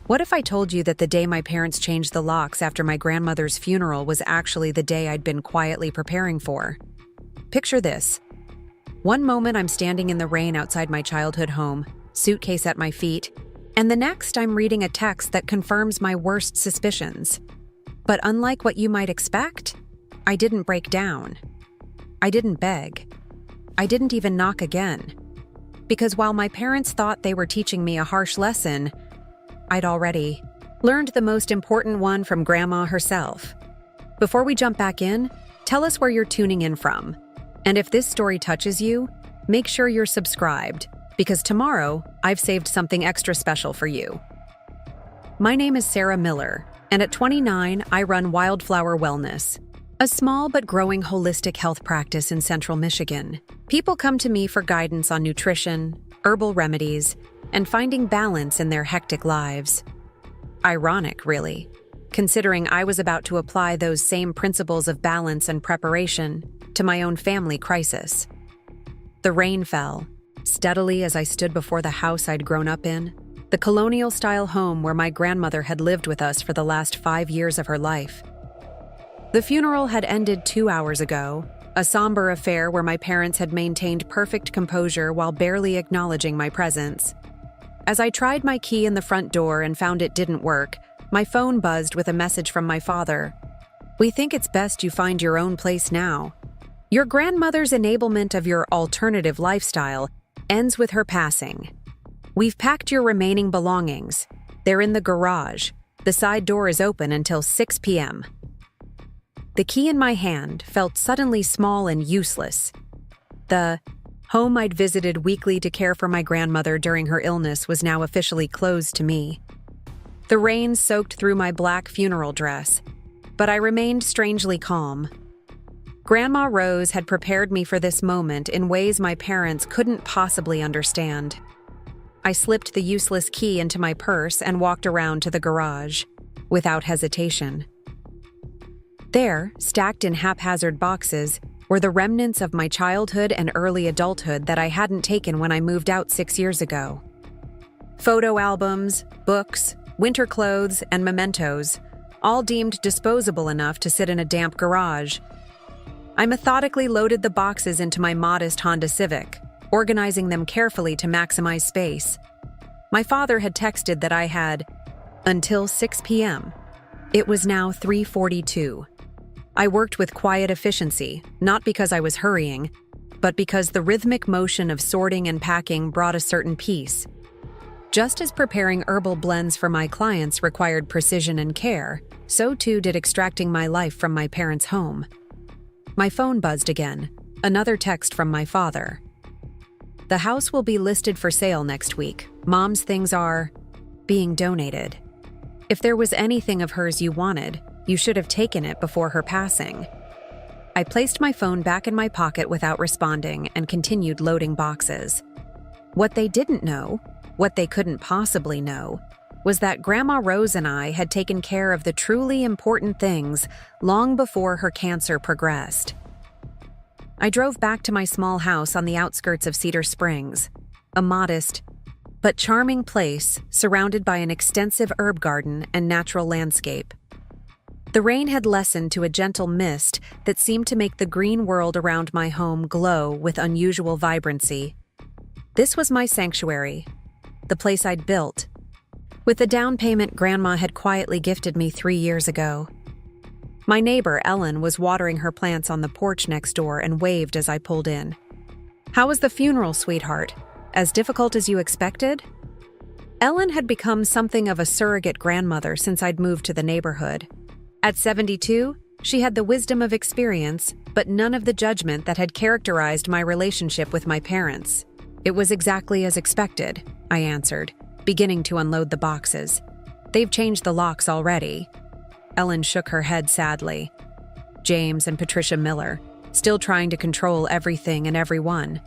What if I told you that the day my parents changed the locks after my grandmother's funeral was actually the day I'd been quietly preparing for? Picture this. One moment I'm standing in the rain outside my childhood home, suitcase at my feet, and the next I'm reading a text that confirms my worst suspicions. But unlike what you might expect, I didn't break down. I didn't beg. I didn't even knock again. Because while my parents thought they were teaching me a harsh lesson, I'd already learned the most important one from Grandma herself. Before we jump back in, tell us where you're tuning in from. And if this story touches you, make sure you're subscribed, because tomorrow I've saved something extra special for you. My name is Sarah Miller, and at 29, I run Wildflower Wellness, a small but growing holistic health practice in central Michigan. People come to me for guidance on nutrition, herbal remedies, and finding balance in their hectic lives. Ironic, really, considering I was about to apply those same principles of balance and preparation to my own family crisis. The rain fell steadily as I stood before the house I'd grown up in, the colonial-style home where my grandmother had lived with us for the last 5 years of her life. The funeral had ended 2 hours ago, a somber affair where my parents had maintained perfect composure while barely acknowledging my presence. As I tried my key in the front door and found it didn't work, my phone buzzed with a message from my father. "We think it's best you find your own place now. Your grandmother's enablement of your alternative lifestyle ends with her passing. We've packed your remaining belongings. They're in the garage. The side door is open until 6 p.m. The key in my hand felt suddenly small and useless. The home I'd visited weekly to care for my grandmother during her illness was now officially closed to me. The rain soaked through my black funeral dress, but I remained strangely calm. Grandma Rose had prepared me for this moment in ways my parents couldn't possibly understand. I slipped the useless key into my purse and walked around to the garage, without hesitation. There, stacked in haphazard boxes, were the remnants of my childhood and early adulthood that I hadn't taken when I moved out 6 years ago. Photo albums, books, winter clothes, and mementos, all deemed disposable enough to sit in a damp garage. I methodically loaded the boxes into my modest Honda Civic, organizing them carefully to maximize space. My father had texted that I had until 6 p.m. It was now 3:42. I worked with quiet efficiency, not because I was hurrying, but because the rhythmic motion of sorting and packing brought a certain peace. Just as preparing herbal blends for my clients required precision and care, so too did extracting my life from my parents' home. My phone buzzed again, another text from my father. "The house will be listed for sale next week. Mom's things are being donated. If there was anything of hers you wanted, you should have taken it before her passing." I placed my phone back in my pocket without responding and continued loading boxes. What they didn't know, what they couldn't possibly know, was that Grandma Rose and I had taken care of the truly important things long before her cancer progressed. I drove back to my small house on the outskirts of Cedar Springs, a modest but charming place surrounded by an extensive herb garden and natural landscape. The rain had lessened to a gentle mist that seemed to make the green world around my home glow with unusual vibrancy. This was my sanctuary, the place I'd built, with the down payment Grandma had quietly gifted me 3 years ago. My neighbor, Ellen, was watering her plants on the porch next door and waved as I pulled in. "How was the funeral, sweetheart? As difficult as you expected?" Ellen had become something of a surrogate grandmother since I'd moved to the neighborhood. At 72, she had the wisdom of experience, but none of the judgment that had characterized my relationship with my parents. "It was exactly as expected," I answered, beginning to unload the boxes. "They've changed the locks already." Ellen shook her head sadly. "James and Patricia Miller, still trying to control everything and everyone.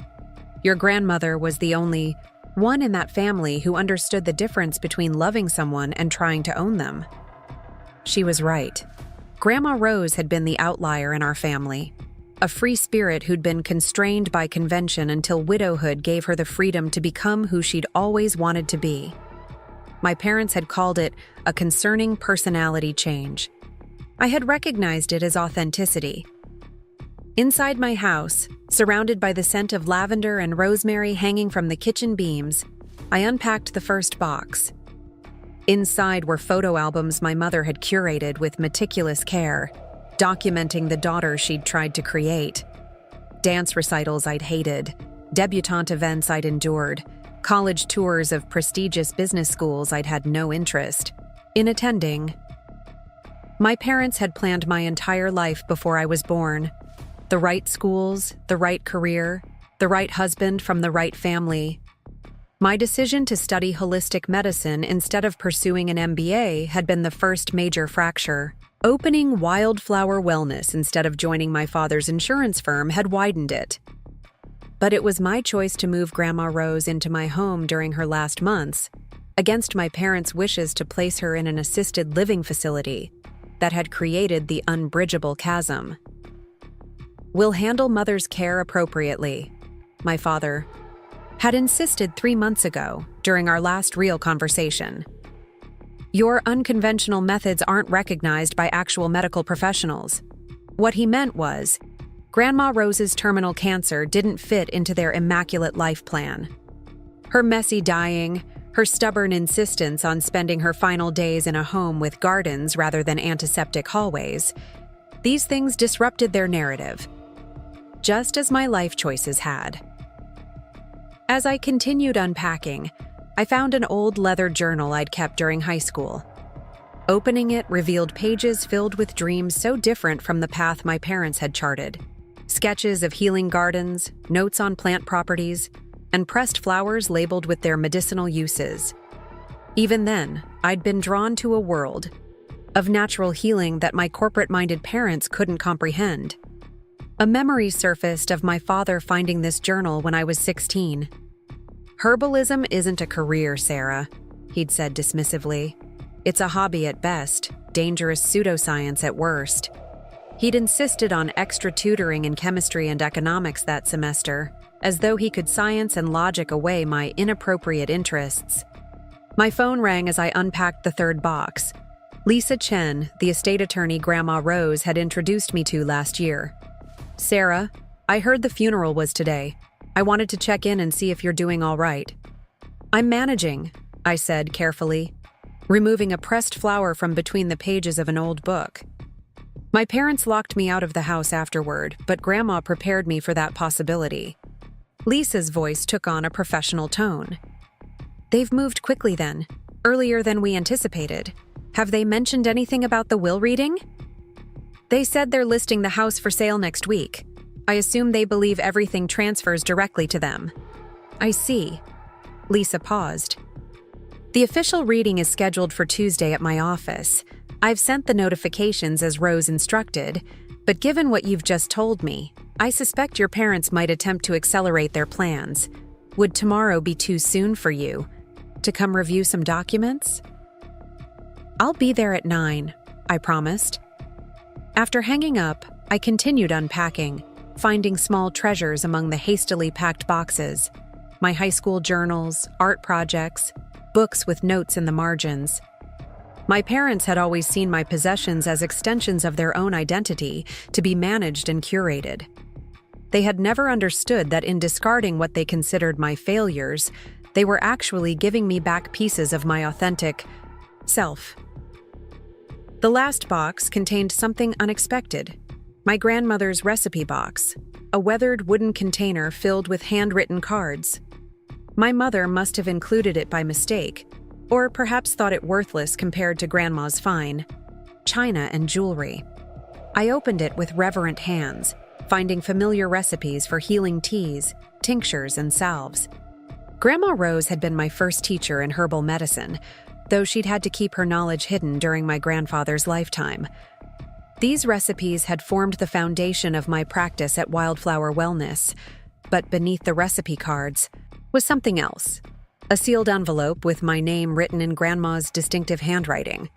Your grandmother was the only one in that family who understood the difference between loving someone and trying to own them." She was right. Grandma Rose had been the outlier in our family, a free spirit who'd been constrained by convention until widowhood gave her the freedom to become who she'd always wanted to be. My parents had called it a concerning personality change. I had recognized it as authenticity. Inside my house, surrounded by the scent of lavender and rosemary hanging from the kitchen beams, I unpacked the first box. Inside were photo albums my mother had curated with meticulous care, documenting the daughter she'd tried to create. Dance recitals I'd hated, debutante events I'd endured, college tours of prestigious business schools I'd had no interest in attending. My parents had planned my entire life before I was born. The right schools, the right career, the right husband from the right family. My decision to study holistic medicine instead of pursuing an MBA had been the first major fracture. Opening Wildflower Wellness instead of joining my father's insurance firm had widened it. But it was my choice to move Grandma Rose into my home during her last months, against my parents' wishes to place her in an assisted living facility that had created the unbridgeable chasm. "We'll handle Mother's care appropriately," my father had insisted 3 months ago during our last real conversation. "Your unconventional methods aren't recognized by actual medical professionals." What he meant was, Grandma Rose's terminal cancer didn't fit into their immaculate life plan. Her messy dying, her stubborn insistence on spending her final days in a home with gardens rather than antiseptic hallways, these things disrupted their narrative, just as my life choices had. As I continued unpacking, I found an old leather journal I'd kept during high school. Opening it revealed pages filled with dreams so different from the path my parents had charted. Sketches of healing gardens, notes on plant properties, and pressed flowers labeled with their medicinal uses. Even then, I'd been drawn to a world of natural healing that my corporate-minded parents couldn't comprehend. A memory surfaced of my father finding this journal when I was 16. "Herbalism isn't a career, Sarah," he'd said dismissively. "It's a hobby at best, dangerous pseudoscience at worst." He'd insisted on extra tutoring in chemistry and economics that semester, as though he could science and logic away my inappropriate interests. My phone rang as I unpacked the third box. Lisa Chen, the estate attorney Grandma Rose had introduced me to last year. "Sarah, I heard the funeral was today. I wanted to check in and see if you're doing all right." "I'm managing," I said carefully, removing a pressed flower from between the pages of an old book. My parents locked me out of the house afterward, but Grandma prepared me for that possibility. Lisa's voice took on a professional tone. "They've moved quickly then, earlier than we anticipated. Have they mentioned anything about the will reading?" "They said they're listing the house for sale next week. I assume they believe everything transfers directly to them." "I see." Lisa paused. "The official reading is scheduled for Tuesday at my office. I've sent the notifications as Rose instructed, but given what you've just told me, I suspect your parents might attempt to accelerate their plans. Would tomorrow be too soon for you to come review some documents?" "I'll be there at 9, I promised." After hanging up, I continued unpacking, finding small treasures among the hastily packed boxes. My high school journals, art projects, books with notes in the margins. My parents had always seen my possessions as extensions of their own identity to be managed and curated. They had never understood that in discarding what they considered my failures, they were actually giving me back pieces of my authentic self. The last box contained something unexpected. My grandmother's recipe box, a weathered wooden container filled with handwritten cards. My mother must have included it by mistake, or perhaps thought it worthless compared to Grandma's fine china and jewelry. I opened it with reverent hands, finding familiar recipes for healing teas, tinctures, and salves. Grandma Rose had been my first teacher in herbal medicine, though she'd had to keep her knowledge hidden during my grandfather's lifetime. These recipes had formed the foundation of my practice at Wildflower Wellness, but beneath the recipe cards was something else. A sealed envelope with my name written in Grandma's distinctive handwriting.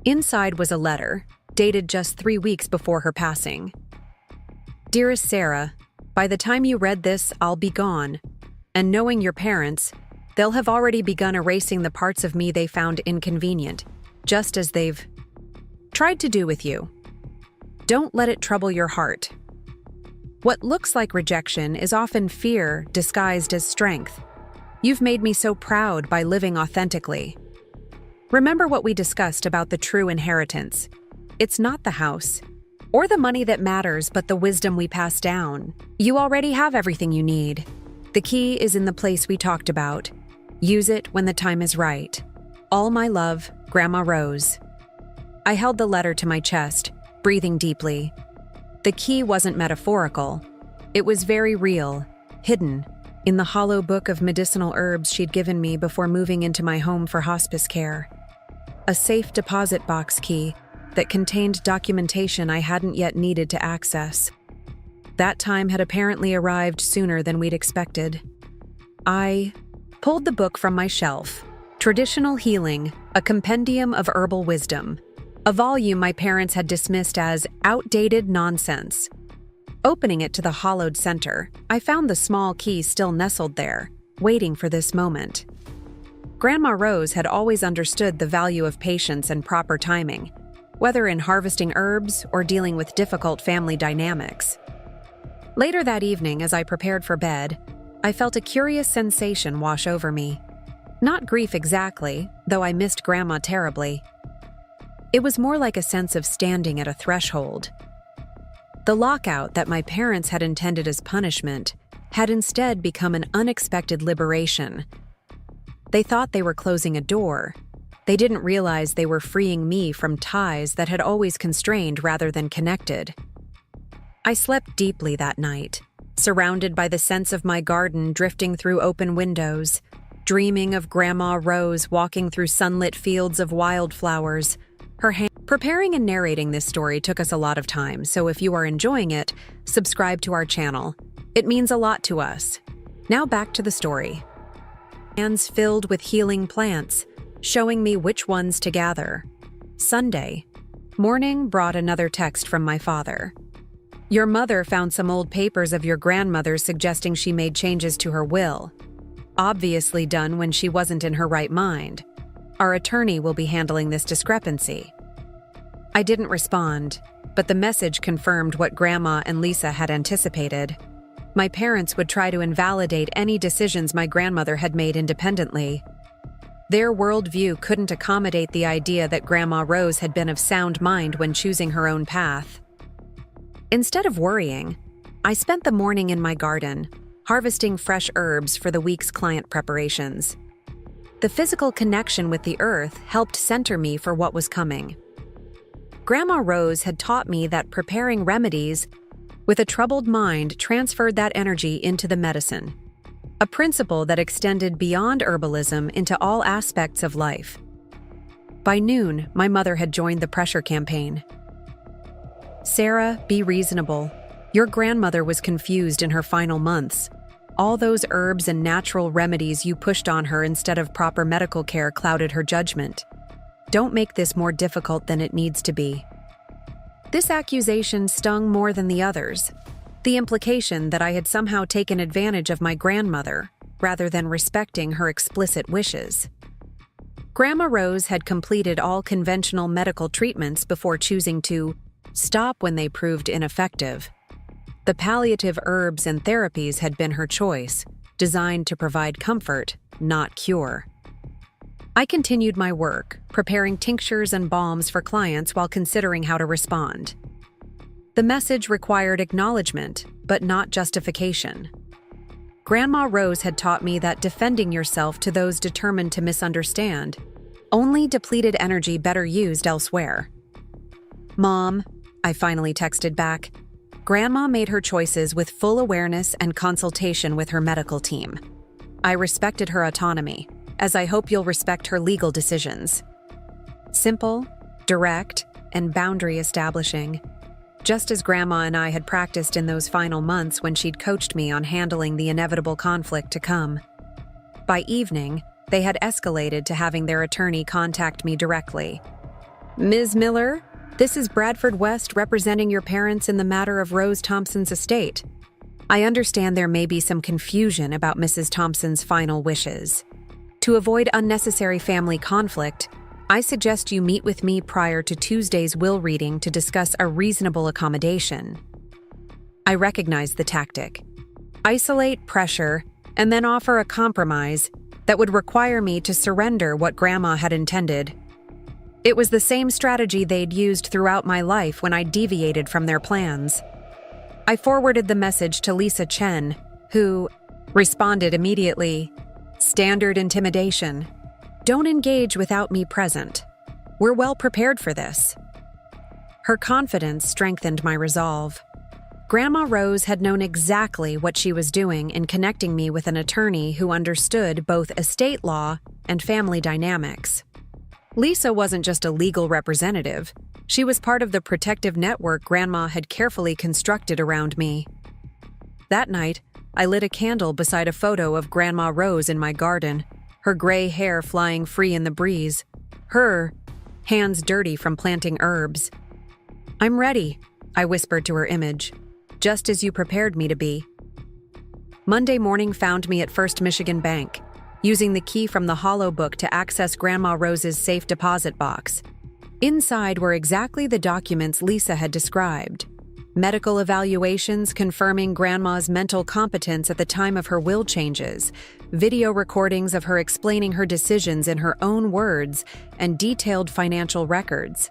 Inside was a letter, dated just 3 weeks before her passing. "Dearest Sarah, by the time you read this, I'll be gone. And knowing your parents, They'll have already begun erasing the parts of me they found inconvenient, just as they've tried to do with you. Don't let it trouble your heart. What looks like rejection is often fear disguised as strength. You've made me so proud by living authentically. Remember what we discussed about the true inheritance. It's not the house or the money that matters, but the wisdom we pass down. You already have everything you need. The key is in the place we talked about. Use it when the time is right. All my love, Grandma Rose. I held the letter to my chest, breathing deeply. The key wasn't metaphorical. It was very real, hidden, in the hollow book of medicinal herbs she'd given me before moving into my home for hospice care. A safe deposit box key that contained documentation I hadn't yet needed to access. That time had apparently arrived sooner than we'd expected. I pulled the book from my shelf. Traditional Healing, a compendium of herbal wisdom. A volume my parents had dismissed as outdated nonsense. Opening it to the hollowed center, I found the small key still nestled there, waiting for this moment. Grandma Rose had always understood the value of patience and proper timing, whether in harvesting herbs or dealing with difficult family dynamics. Later that evening, as I prepared for bed, I felt a curious sensation wash over me. Not grief exactly, though I missed Grandma terribly. It was more like a sense of standing at a threshold. The lockout that my parents had intended as punishment had instead become an unexpected liberation. They thought they were closing a door. They didn't realize they were freeing me from ties that had always constrained rather than connected. I slept deeply that night, surrounded by the scents of my garden drifting through open windows, dreaming of Grandma Rose walking through sunlit fields of wildflowers. Preparing and narrating this story took us a lot of time, so if you are enjoying it, subscribe to our channel. It means a lot to us. Now back to the story. Hands filled with healing plants, showing me which ones to gather. Sunday morning brought another text from my father. Your mother found some old papers of your grandmother suggesting she made changes to her will. Obviously done when she wasn't in her right mind. Our attorney will be handling this discrepancy. I didn't respond, but the message confirmed what Grandma and Lisa had anticipated. My parents would try to invalidate any decisions my grandmother had made independently. Their worldview couldn't accommodate the idea that Grandma Rose had been of sound mind when choosing her own path. Instead of worrying, I spent the morning in my garden, harvesting fresh herbs for the week's client preparations. The physical connection with the earth helped center me for what was coming. Grandma Rose had taught me that preparing remedies with a troubled mind transferred that energy into the medicine, a principle that extended beyond herbalism into all aspects of life. By noon, my mother had joined the pressure campaign. Sarah, be reasonable. Your grandmother was confused in her final months. All those herbs and natural remedies you pushed on her instead of proper medical care clouded her judgment. Don't make this more difficult than it needs to be. This accusation stung more than the others. The implication that I had somehow taken advantage of my grandmother, rather than respecting her explicit wishes. Grandma Rose had completed all conventional medical treatments before choosing to stop when they proved ineffective. The palliative herbs and therapies had been her choice, designed to provide comfort, not cure. I continued my work, preparing tinctures and balms for clients while considering how to respond. The message required acknowledgement, but not justification. Grandma Rose had taught me that defending yourself to those determined to misunderstand only depleted energy better used elsewhere. Mom, I finally texted back. Grandma made her choices with full awareness and consultation with her medical team. I respected her autonomy, as I hope you'll respect her legal decisions. Simple, direct, and boundary establishing, just as Grandma and I had practiced in those final months when she'd coached me on handling the inevitable conflict to come. By evening, they had escalated to having their attorney contact me directly. Ms. Miller, this is Bradford West representing your parents in the matter of Rose Thompson's estate. I understand there may be some confusion about Mrs. Thompson's final wishes. To avoid unnecessary family conflict, I suggest you meet with me prior to Tuesday's will reading to discuss a reasonable accommodation. I recognize the tactic. Isolate, pressure, and then offer a compromise that would require me to surrender what Grandma had intended. It was the same strategy they'd used throughout my life when I deviated from their plans. I forwarded the message to Lisa Chen, who responded immediately. Standard intimidation. Don't engage without me present. We're well prepared for this. Her confidence strengthened my resolve. Grandma Rose had known exactly what she was doing in connecting me with an attorney who understood both estate law and family dynamics. Lisa wasn't just a legal representative. She was part of the protective network Grandma had carefully constructed around me. That night, I lit a candle beside a photo of Grandma Rose in my garden, her gray hair flying free in the breeze, her hands dirty from planting herbs. "I'm ready," I whispered to her image, "just as you prepared me to be." Monday morning found me at First Michigan Bank, using the key from the hollow book to access Grandma Rose's safe deposit box. Inside were exactly the documents Lisa had described. Medical evaluations confirming Grandma's mental competence at the time of her will changes, video recordings of her explaining her decisions in her own words, and detailed financial records,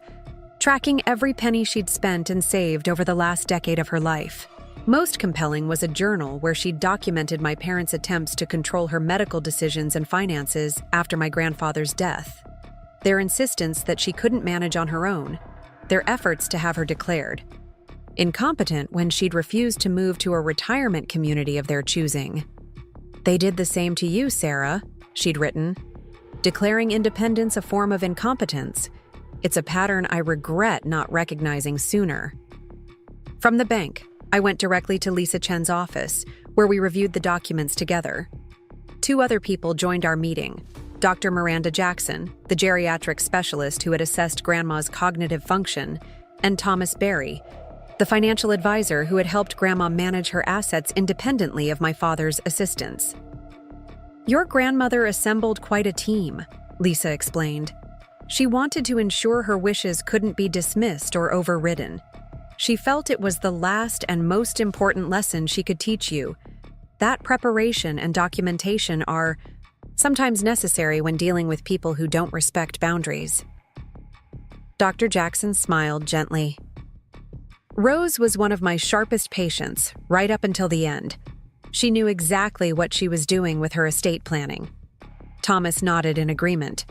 tracking every penny she'd spent and saved over the last decade of her life. Most compelling was a journal where she documented my parents' attempts to control her medical decisions and finances after my grandfather's death, their insistence that she couldn't manage on her own, their efforts to have her declared incompetent when she'd refused to move to a retirement community of their choosing. "They did the same to you, Sarah," she'd written, declaring independence a form of incompetence. It's a pattern I regret not recognizing sooner. From the bank, I went directly to Lisa Chen's office, where we reviewed the documents together. 2 other people joined our meeting: Dr. Miranda Jackson, the geriatric specialist who had assessed Grandma's cognitive function, and Thomas Berry, the financial advisor who had helped Grandma manage her assets independently of my father's assistance. "Your grandmother assembled quite a team," Lisa explained. "She wanted to ensure her wishes couldn't be dismissed or overridden. She felt it was the last and most important lesson she could teach you. That preparation and documentation are sometimes necessary when dealing with people who don't respect boundaries." Dr. Jackson smiled gently. "Rose was one of my sharpest patients, right up until the end. She knew exactly what she was doing with her estate planning." Thomas nodded in agreement.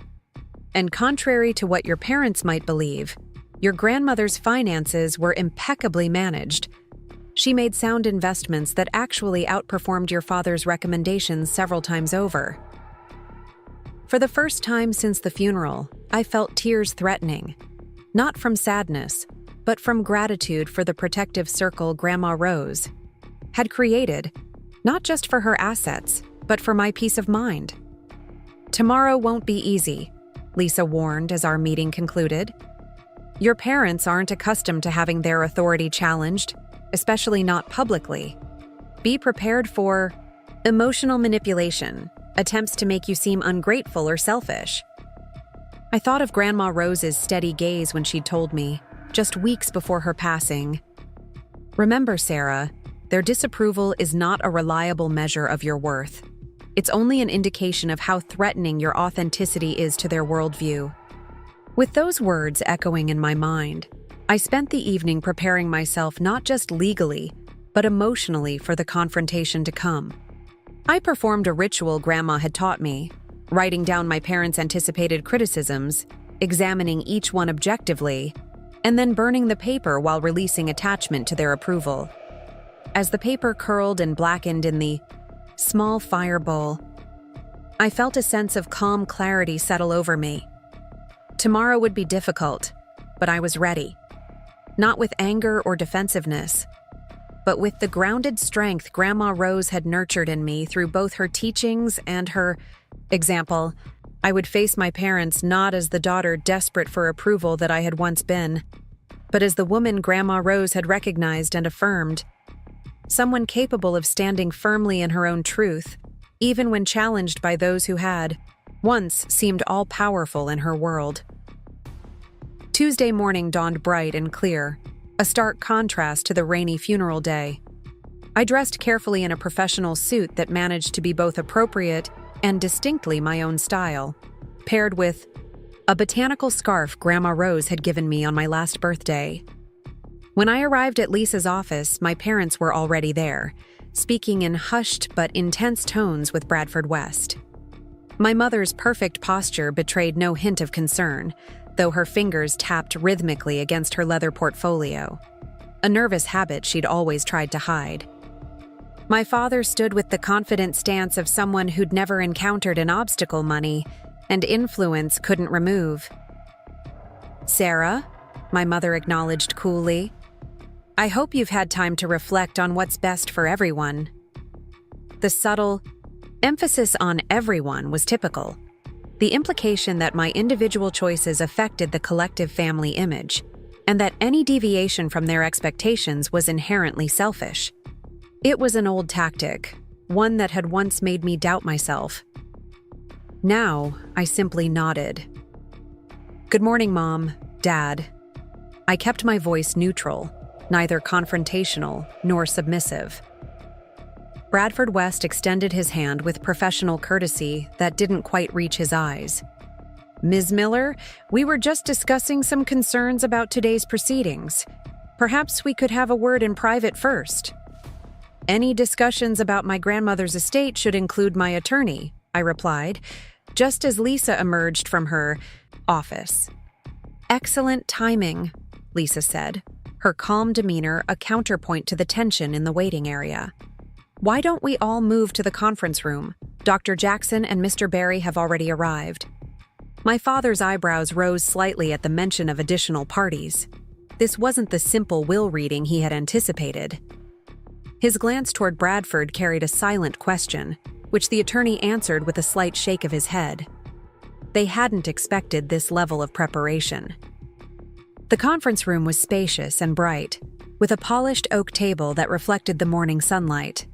"And contrary to what your parents might believe, your grandmother's finances were impeccably managed. She made sound investments that actually outperformed your father's recommendations several times over." For the first time since the funeral, I felt tears threatening, not from sadness, but from gratitude for the protective circle Grandma Rose had created, not just for her assets, but for my peace of mind. "Tomorrow won't be easy," Lisa warned as our meeting concluded. "Your parents aren't accustomed to having their authority challenged, especially not publicly. Be prepared for emotional manipulation, attempts to make you seem ungrateful or selfish." I thought of Grandma Rose's steady gaze when she told me, just weeks before her passing, "Remember, Sarah, their disapproval is not a reliable measure of your worth. It's only an indication of how threatening your authenticity is to their worldview." With those words echoing in my mind, I spent the evening preparing myself not just legally, but emotionally for the confrontation to come. I performed a ritual Grandma had taught me, writing down my parents' anticipated criticisms, examining each one objectively, and then burning the paper while releasing attachment to their approval. As the paper curled and blackened in the small fire bowl, I felt a sense of calm clarity settle over me. Tomorrow would be difficult, but I was ready. Not with anger or defensiveness, but with the grounded strength Grandma Rose had nurtured in me through both her teachings and her example. I would face my parents not as the daughter desperate for approval that I had once been, but as the woman Grandma Rose had recognized and affirmed. Someone capable of standing firmly in her own truth, even when challenged by those who had. once seemed all-powerful in her world. Tuesday morning dawned bright and clear, a stark contrast to the rainy funeral day. I dressed carefully in a professional suit that managed to be both appropriate and distinctly my own style, paired with a botanical scarf Grandma Rose had given me on my last birthday. When I arrived at Lisa's office, my parents were already there, speaking in hushed but intense tones with Bradford West. My mother's perfect posture betrayed no hint of concern, though her fingers tapped rhythmically against her leather portfolio, a nervous habit she'd always tried to hide. My father stood with the confident stance of someone who'd never encountered an obstacle money and influence couldn't remove. "Sarah," my mother acknowledged coolly, "I hope you've had time to reflect on what's best for everyone." The subtle emphasis on everyone was typical, the implication that my individual choices affected the collective family image, and that any deviation from their expectations was inherently selfish. It was an old tactic, one that had once made me doubt myself. Now, I simply nodded. "Good morning, Mom, Dad." I kept my voice neutral, neither confrontational nor submissive. Bradford West extended his hand with professional courtesy that didn't quite reach his eyes. "Ms. Miller, we were just discussing some concerns about today's proceedings. Perhaps we could have a word in private first." "Any discussions about my grandmother's estate should include my attorney," I replied, just as Lisa emerged from her office. "Excellent timing," Lisa said, her calm demeanor a counterpoint to the tension in the waiting area. "Why don't we all move to the conference room? Dr. Jackson and Mr. Barry have already arrived." My father's eyebrows rose slightly at the mention of additional parties. This wasn't the simple will reading he had anticipated. His glance toward Bradford carried a silent question, which the attorney answered with a slight shake of his head. They hadn't expected this level of preparation. The conference room was spacious and bright, with a polished oak table that reflected the morning sunlight.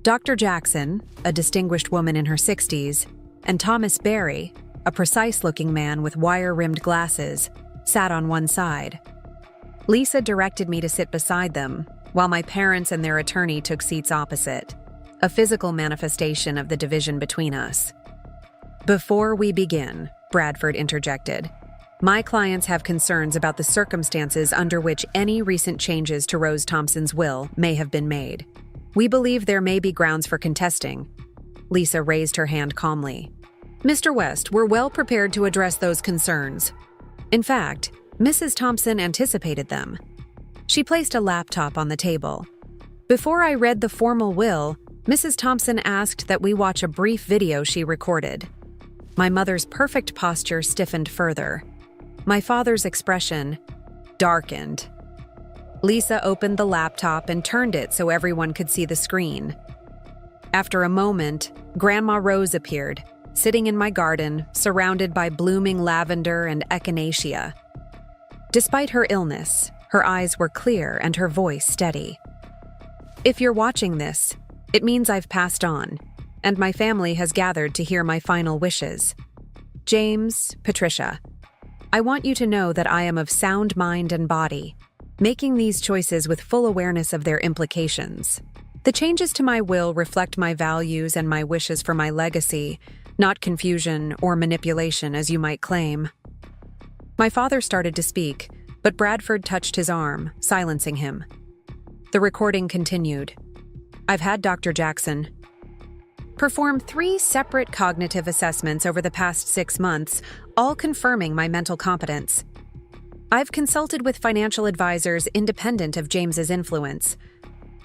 Dr. Jackson, a distinguished woman in her 60s, and Thomas Barry, a precise-looking man with wire-rimmed glasses, sat on one side. Lisa directed me to sit beside them, while my parents and their attorney took seats opposite, a physical manifestation of the division between us. "Before we begin," Bradford interjected, "my clients have concerns about the circumstances under which any recent changes to Rose Thompson's will may have been made. We believe there may be grounds for contesting." Lisa raised her hand calmly. "Mr. West, we're well prepared to address those concerns." In fact, Mrs. Thompson anticipated them. She placed a laptop on the table. Before I read the formal will, Mrs. Thompson asked that we watch a brief video she recorded. My mother's perfect posture stiffened further. My father's expression darkened. Lisa opened the laptop and turned it so everyone could see the screen. After a moment, Grandma Rose appeared, sitting in my garden, surrounded by blooming lavender and echinacea. Despite her illness, her eyes were clear and her voice steady. "If you're watching this, it means I've passed on, and my family has gathered to hear my final wishes. James, Patricia, I want you to know that I am of sound mind and body, making these choices with full awareness of their implications. The changes to my will reflect my values and my wishes for my legacy, not confusion or manipulation as you might claim." My father started to speak, but Bradford touched his arm, silencing him. The recording continued. "I've had Dr. Jackson perform 3 separate cognitive assessments over the past 6 months, all confirming my mental competence. I've consulted with financial advisors independent of James's influence.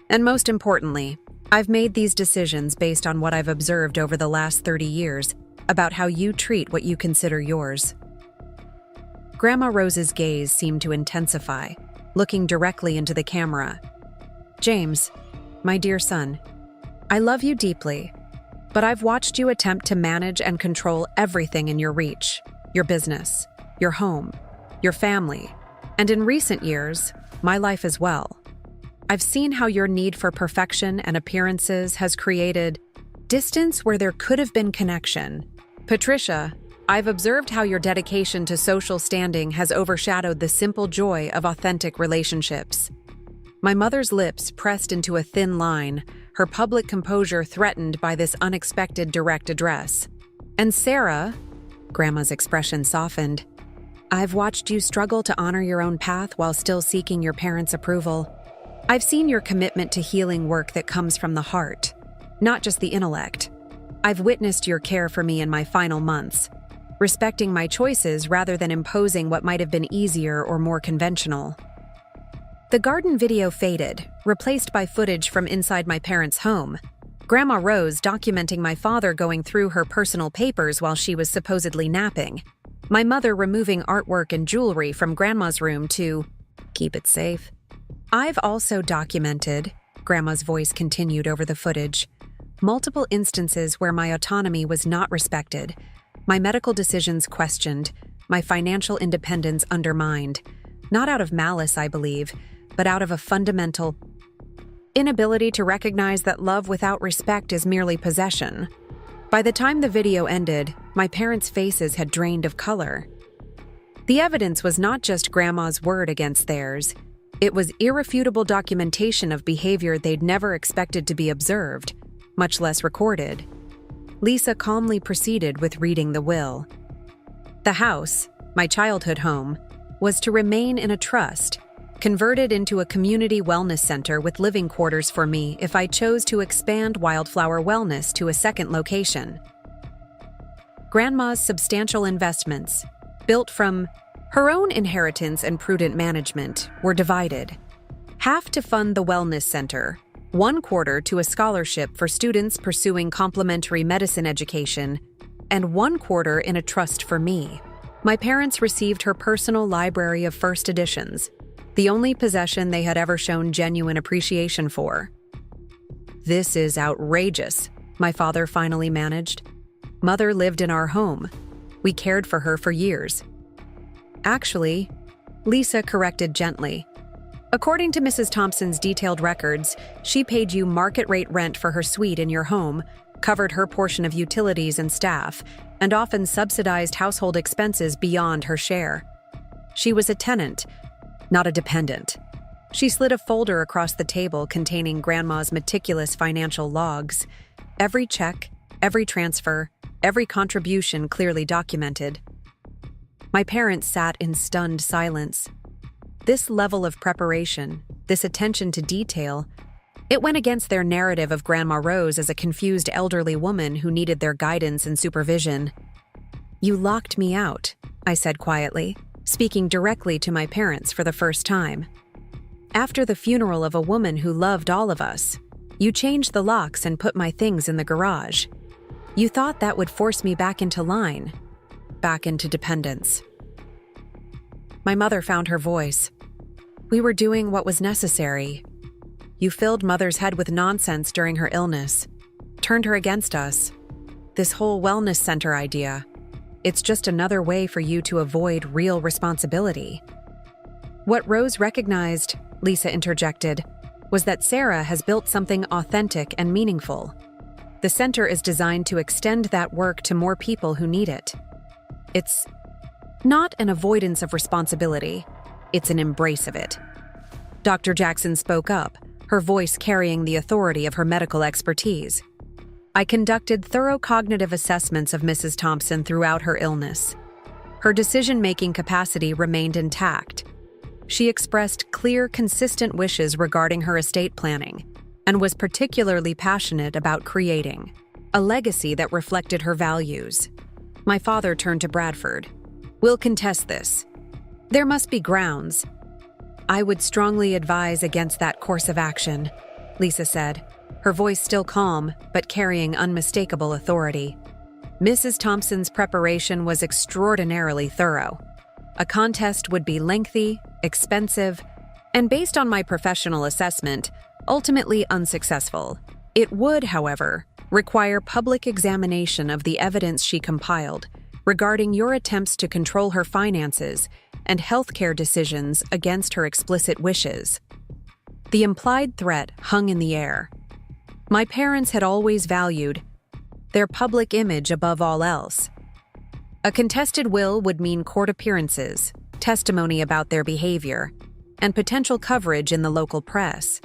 And most importantly, I've made these decisions based on what I've observed over the last 30 years about how you treat what you consider yours." Grandma Rose's gaze seemed to intensify, looking directly into the camera. "James, my dear son, I love you deeply, but I've watched you attempt to manage and control everything in your reach, your business, your home, your family, and in recent years, my life as well. I've seen how your need for perfection and appearances has created distance where there could have been connection, Patricia, I've observed how your dedication to social standing has overshadowed the simple joy of authentic relationships. My mother's lips pressed into a thin line, her public composure threatened by this unexpected direct address. And Sarah, Grandma's expression softened, I've watched you struggle to honor your own path while still seeking your parents' approval. I've seen your commitment to healing work that comes from the heart, not just the intellect. I've witnessed your care for me in my final months, respecting my choices rather than imposing what might have been easier or more conventional. The garden video faded, replaced by footage from inside my parents' home. Grandma Rose documenting my father going through her personal papers while she was supposedly napping. My mother removing artwork and jewelry from Grandma's room to keep it safe. I've also documented, Grandma's voice continued over the footage, multiple instances where my autonomy was not respected, my medical decisions questioned, my financial independence undermined, not out of malice, I believe, but out of a fundamental inability to recognize that love without respect is merely possession. By the time the video ended, my parents' faces had drained of color. The evidence was not just Grandma's word against theirs. It was irrefutable documentation of behavior they'd never expected to be observed, much less recorded. Lisa calmly proceeded with reading the will. The house, my childhood home, was to remain in a trust, converted into a community wellness center with living quarters for me if I chose to expand Wildflower Wellness to a second location. Grandma's substantial investments, built from her own inheritance and prudent management, were divided. Half to fund the wellness center, 1/4 to a scholarship for students pursuing complementary medicine education, and 1/4 in a trust for me. My parents received her personal library of first editions, the only possession they had ever shown genuine appreciation for. This is outrageous, my father finally managed. Mother lived in our home. We cared for her for years. Actually, Lisa corrected gently. According to Mrs. Thompson's detailed records, she paid you market-rate rent for her suite in your home, covered her portion of utilities and staff, and often subsidized household expenses beyond her share. She was a tenant, not a dependent. She slid a folder across the table containing Grandma's meticulous financial logs. Every check, every transfer, every contribution clearly documented. My parents sat in stunned silence. This level of preparation, this attention to detail, it went against their narrative of Grandma Rose as a confused elderly woman who needed their guidance and supervision. "You locked me out," I said quietly, speaking directly to my parents for the first time. "After the funeral of a woman who loved all of us, you changed the locks and put my things in the garage. You thought that would force me back into line, back into dependence." My mother found her voice. "We were doing what was necessary. You filled Mother's head with nonsense during her illness, turned her against us. This whole wellness center idea, it's just another way for you to avoid real responsibility." What Rose recognized, Lisa interjected, was that Sarah has built something authentic and meaningful. The center is designed to extend that work to more people who need it. It's not an avoidance of responsibility, it's an embrace of it. Dr. Jackson spoke up, her voice carrying the authority of her medical expertise. "I conducted thorough cognitive assessments of Mrs. Thompson throughout her illness. Her decision-making capacity remained intact. She expressed clear, consistent wishes regarding her estate planning, and was particularly passionate about creating a legacy that reflected her values." My father turned to Bradford. "We'll contest this. There must be grounds." "I would strongly advise against that course of action," Lisa said, her voice still calm but carrying unmistakable authority. Mrs. Thompson's preparation was extraordinarily thorough. A contest would be lengthy, expensive, and based on my professional assessment, ultimately unsuccessful. It would, however, require public examination of the evidence she compiled regarding your attempts to control her finances and healthcare decisions against her explicit wishes. The implied threat hung in the air. My parents had always valued their public image above all else. A contested will would mean court appearances, testimony about their behavior, and potential coverage in the local press.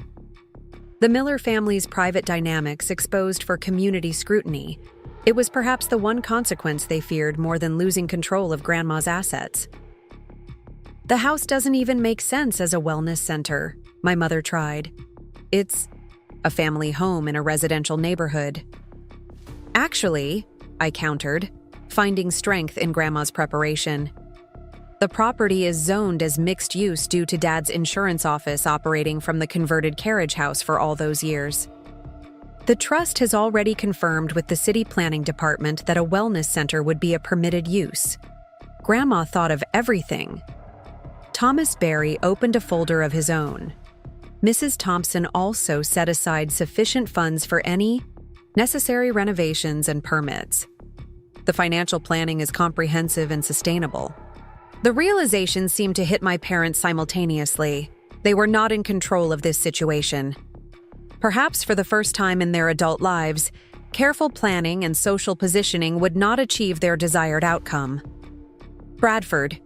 The Miller family's private dynamics exposed for community scrutiny. It was perhaps the one consequence they feared more than losing control of Grandma's assets. "The house doesn't even make sense as a wellness center," my mother tried. "It's a family home in a residential neighborhood." "Actually," I countered, finding strength in Grandma's preparation, "the property is zoned as mixed use due to Dad's insurance office operating from the converted carriage house for all those years. The trust has already confirmed with the city planning department that a wellness center would be a permitted use. Grandma thought of everything." Thomas Barry opened a folder of his own. Mrs. Thompson also set aside sufficient funds for any necessary renovations and permits. The financial planning is comprehensive and sustainable. The realization seemed to hit my parents simultaneously. They were not in control of this situation. Perhaps for the first time in their adult lives, careful planning and social positioning would not achieve their desired outcome. Bradford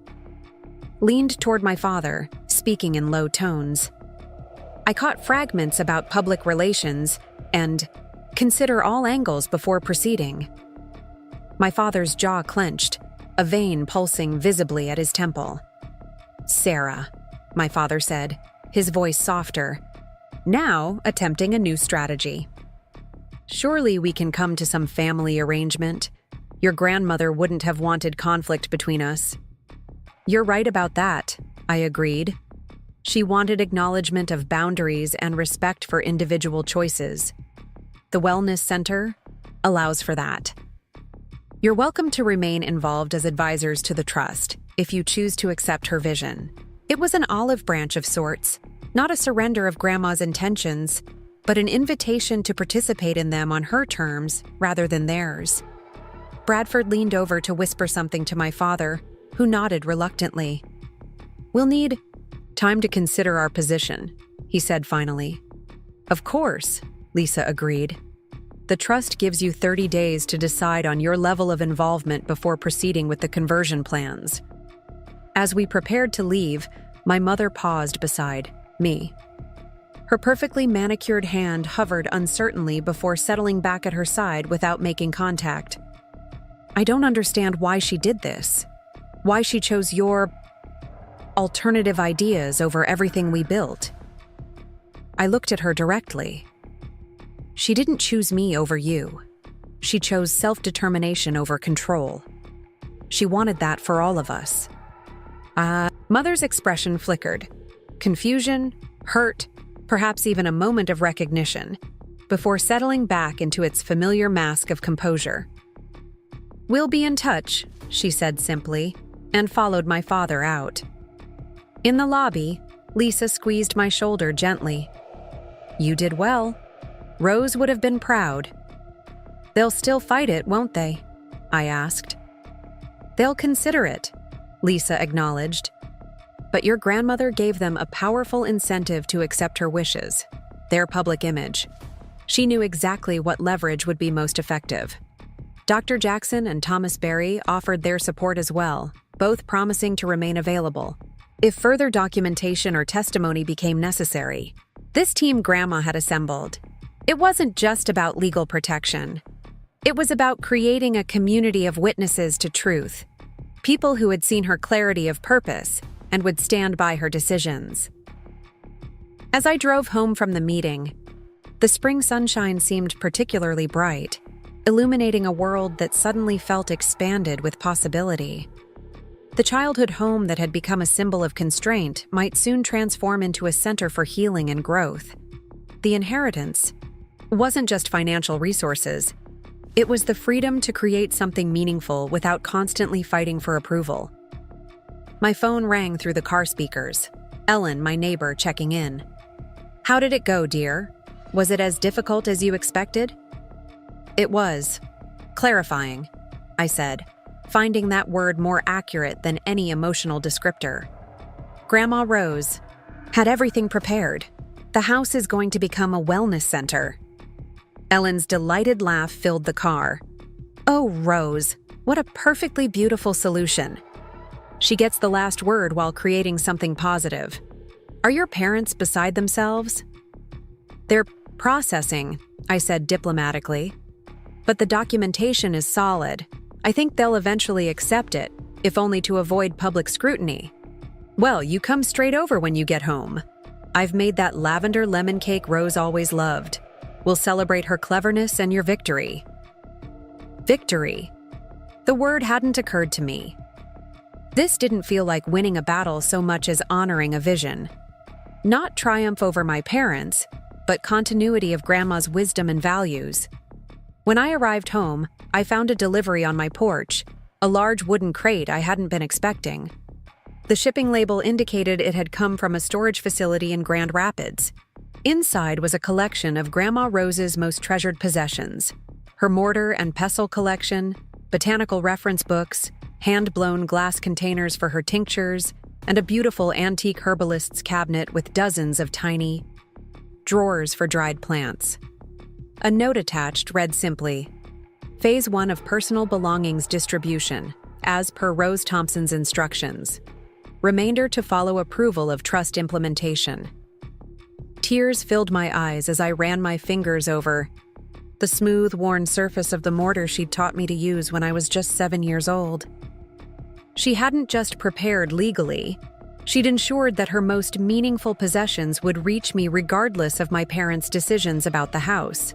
leaned toward my father, speaking in low tones. I caught fragments about public relations and consider all angles before proceeding. My father's jaw clenched, a vein pulsing visibly at his temple. "Sarah," my father said, his voice softer, now attempting a new strategy. "Surely we can come to some family arrangement. Your grandmother wouldn't have wanted conflict between us." "You're right about that," I agreed. She wanted acknowledgement of boundaries and respect for individual choices. The wellness center allows for that. You're welcome to remain involved as advisors to the trust if you choose to accept her vision. It was an olive branch of sorts, not a surrender of Grandma's intentions, but an invitation to participate in them on her terms rather than theirs. Bradford leaned over to whisper something to my father, who nodded reluctantly. "We'll need time to consider our position," he said finally. "Of course," Lisa agreed. "The trust gives you 30 days to decide on your level of involvement before proceeding with the conversion plans." As we prepared to leave, my mother paused beside me. Her perfectly manicured hand hovered uncertainly before settling back at her side without making contact. "I don't understand why she did this. Why she chose your alternative ideas over everything we built." I looked at her directly. "She didn't choose me over you. She chose self-determination over control. She wanted that for all of us." Mother's expression flickered. Confusion, hurt, perhaps even a moment of recognition, before settling back into its familiar mask of composure. "We'll be in touch," she said simply, and followed my father out. In the lobby, Lisa squeezed my shoulder gently. "You did well. Rose would have been proud." "They'll still fight it, won't they?" I asked. "They'll consider it," Lisa acknowledged. "But your grandmother gave them a powerful incentive to accept her wishes, their public image. She knew exactly what leverage would be most effective. Dr. Jackson and Thomas Barry offered their support as well, both promising to remain available if further documentation or testimony became necessary. This team Grandma had assembled, it wasn't just about legal protection. It was about creating a community of witnesses to truth, people who had seen her clarity of purpose and would stand by her decisions. As I drove home from the meeting, the spring sunshine seemed particularly bright, illuminating a world that suddenly felt expanded with possibility. The childhood home that had become a symbol of constraint might soon transform into a center for healing and growth. The inheritance wasn't just financial resources. It was the freedom to create something meaningful without constantly fighting for approval. My phone rang through the car speakers. Ellen, my neighbor, checking in. "How did it go, dear? Was it as difficult as you expected?" "It was. Clarifying," I said, finding that word more accurate than any emotional descriptor. Grandma Rose had everything prepared. The house is going to become a wellness center. Ellen's delighted laugh filled the car, Oh, Rose, what a perfectly beautiful solution. She gets the last word while creating something positive. Are your parents beside themselves? They're processing, I said diplomatically. But the documentation is solid. I think they'll eventually accept it, if only to avoid public scrutiny. Well, you come straight over when you get home. I've made that lavender lemon cake Rose always loved. We'll celebrate her cleverness and your victory. Victory. The word hadn't occurred to me. This didn't feel like winning a battle so much as honoring a vision. Not triumph over my parents, but continuity of Grandma's wisdom and values. When I arrived home, I found a delivery on my porch, a large wooden crate I hadn't been expecting. The shipping label indicated it had come from a storage facility in Grand Rapids. Inside was a collection of Grandma Rose's most treasured possessions: her mortar and pestle collection, botanical reference books, hand-blown glass containers for her tinctures, and a beautiful antique herbalist's cabinet with dozens of tiny drawers for dried plants. A note attached read simply, Phase 1 of Personal Belongings Distribution, as per Rose Thompson's instructions. Remainder to follow approval of trust implementation. Tears filled my eyes as I ran my fingers over the smooth, worn surface of the mortar she'd taught me to use when I was just 7 years old. She hadn't just prepared legally, she'd ensured that her most meaningful possessions would reach me regardless of my parents' decisions about the house.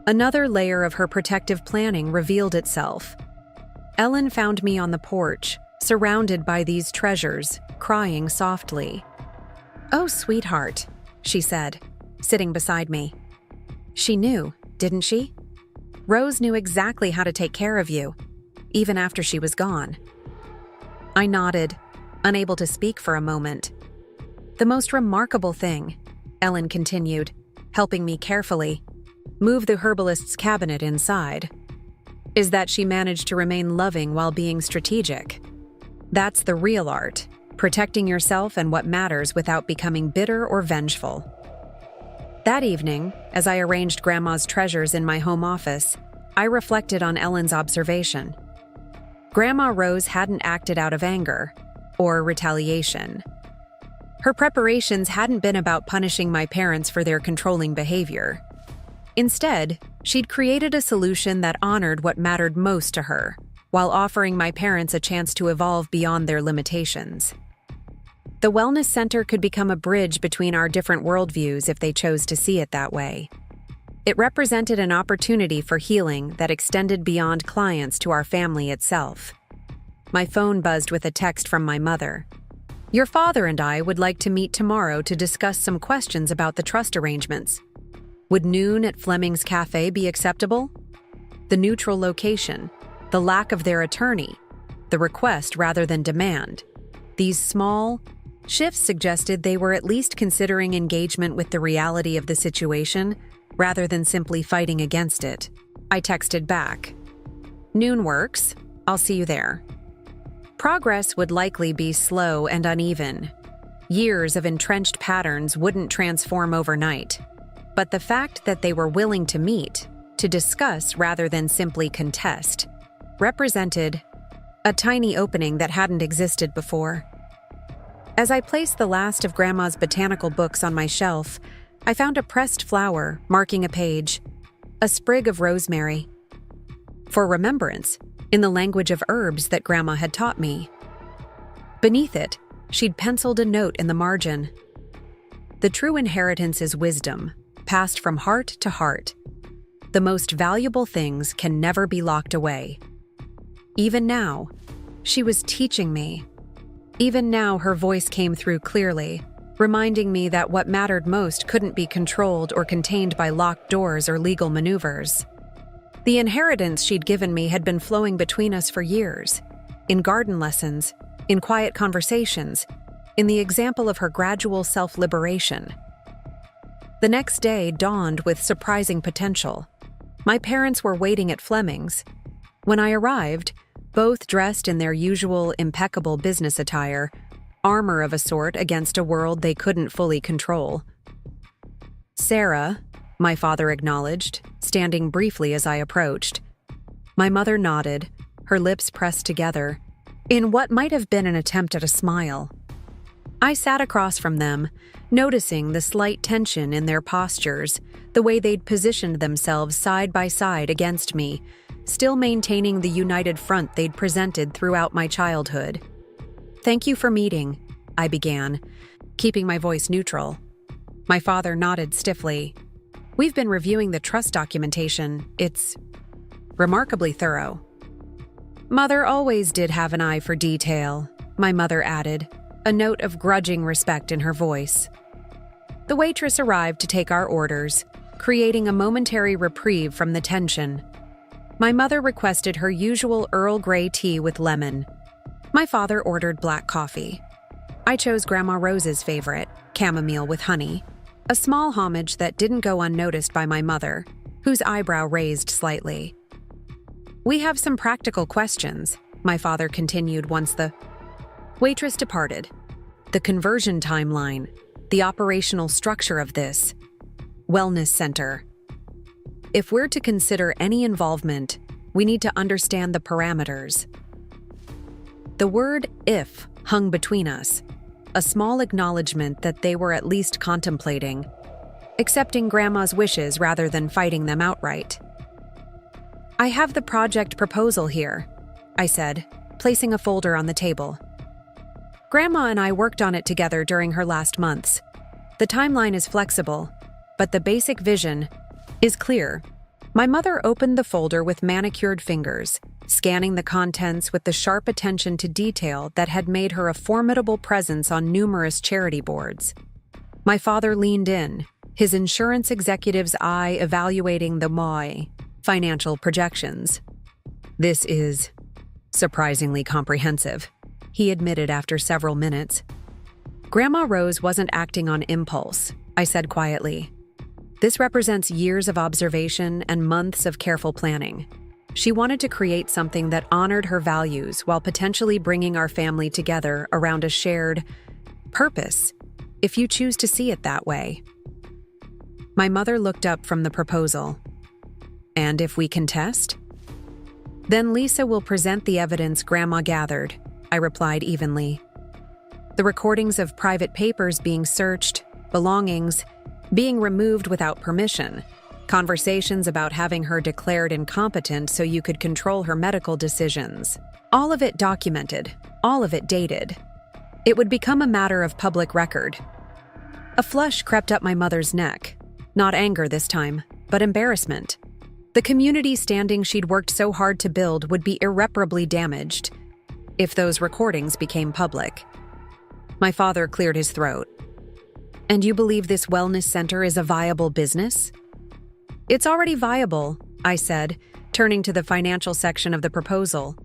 Another layer of her protective planning revealed itself. Ellen found me on the porch, surrounded by these treasures, crying softly. "Oh, sweetheart," she said, sitting beside me. She knew, didn't she? Rose knew exactly how to take care of you, even after she was gone. I nodded, unable to speak for a moment. The most remarkable thing, Ellen continued, helping me carefully move the herbalist's cabinet inside, is that she managed to remain loving while being strategic. That's the real art, protecting yourself and what matters without becoming bitter or vengeful. That evening, as I arranged Grandma's treasures in my home office, I reflected on Ellen's observation. Grandma Rose hadn't acted out of anger or retaliation. Her preparations hadn't been about punishing my parents for their controlling behavior. Instead, she'd created a solution that honored what mattered most to her, while offering my parents a chance to evolve beyond their limitations. The Wellness Center could become a bridge between our different worldviews if they chose to see it that way. It represented an opportunity for healing that extended beyond clients to our family itself. My phone buzzed with a text from my mother. "Your father and I would like to meet tomorrow to discuss some questions about the trust arrangements. Would noon at Fleming's Cafe be acceptable?" The neutral location, the lack of their attorney, the request rather than demand. These small shifts suggested they were at least considering engagement with the reality of the situation rather than simply fighting against it. I texted back, "Noon works. I'll see you there." Progress would likely be slow and uneven. Years of entrenched patterns wouldn't transform overnight. But the fact that they were willing to meet, to discuss rather than simply contest, represented a tiny opening that hadn't existed before. As I placed the last of Grandma's botanical books on my shelf, I found a pressed flower marking a page, a sprig of rosemary. For remembrance, in the language of herbs that Grandma had taught me. Beneath it, she'd penciled a note in the margin. "The true inheritance is wisdom, passed from heart to heart. The most valuable things can never be locked away." Even now, she was teaching me. Even now, her voice came through clearly, reminding me that what mattered most couldn't be controlled or contained by locked doors or legal maneuvers. The inheritance she'd given me had been flowing between us for years, in garden lessons, in quiet conversations, in the example of her gradual self-liberation. The next day dawned with surprising potential. My parents were waiting at Fleming's. When I arrived, both dressed in their usual impeccable business attire, armor of a sort against a world they couldn't fully control. "Sarah," my father acknowledged, standing briefly as I approached. My mother nodded, her lips pressed together, in what might have been an attempt at a smile. I sat across from them, noticing the slight tension in their postures, the way they'd positioned themselves side by side against me, still maintaining the united front they'd presented throughout my childhood. "Thank you for meeting," I began, keeping my voice neutral. My father nodded stiffly. "We've been reviewing the trust documentation. It's remarkably thorough." "Mother always did have an eye for detail," my mother added, a note of grudging respect in her voice. The waitress arrived to take our orders, creating a momentary reprieve from the tension. My mother requested her usual Earl Grey tea with lemon. My father ordered black coffee. I chose Grandma Rose's favorite, chamomile with honey, a small homage that didn't go unnoticed by my mother, whose eyebrow raised slightly. "We have some practical questions," my father continued once the waitress departed. "The conversion timeline, the operational structure of this wellness center. If we're to consider any involvement, we need to understand the parameters." The word "if" hung between us, a small acknowledgement that they were at least contemplating, accepting Grandma's wishes rather than fighting them outright. "I have the project proposal here," I said, placing a folder on the table. "Grandma and I worked on it together during her last months. The timeline is flexible, but the basic vision is clear." My mother opened the folder with manicured fingers, scanning the contents with the sharp attention to detail that had made her a formidable presence on numerous charity boards. My father leaned in, his insurance executive's eye evaluating the financial projections. "This is surprisingly comprehensive," he admitted after several minutes. "Grandma Rose wasn't acting on impulse," I said quietly. "This represents years of observation and months of careful planning. She wanted to create something that honored her values while potentially bringing our family together around a shared purpose, if you choose to see it that way." My mother looked up from the proposal. "And if we contest?" "Then Lisa will present the evidence Grandma gathered," I replied evenly. "The recordings of private papers being searched, belongings being removed without permission, conversations about having her declared incompetent so you could control her medical decisions. All of it documented, all of it dated. It would become a matter of public record." A flush crept up my mother's neck. Not anger this time, but embarrassment. The community standing she'd worked so hard to build would be irreparably damaged if those recordings became public. My father cleared his throat. "And you believe this wellness center is a viable business?" "It's already viable," I said, turning to the financial section of the proposal.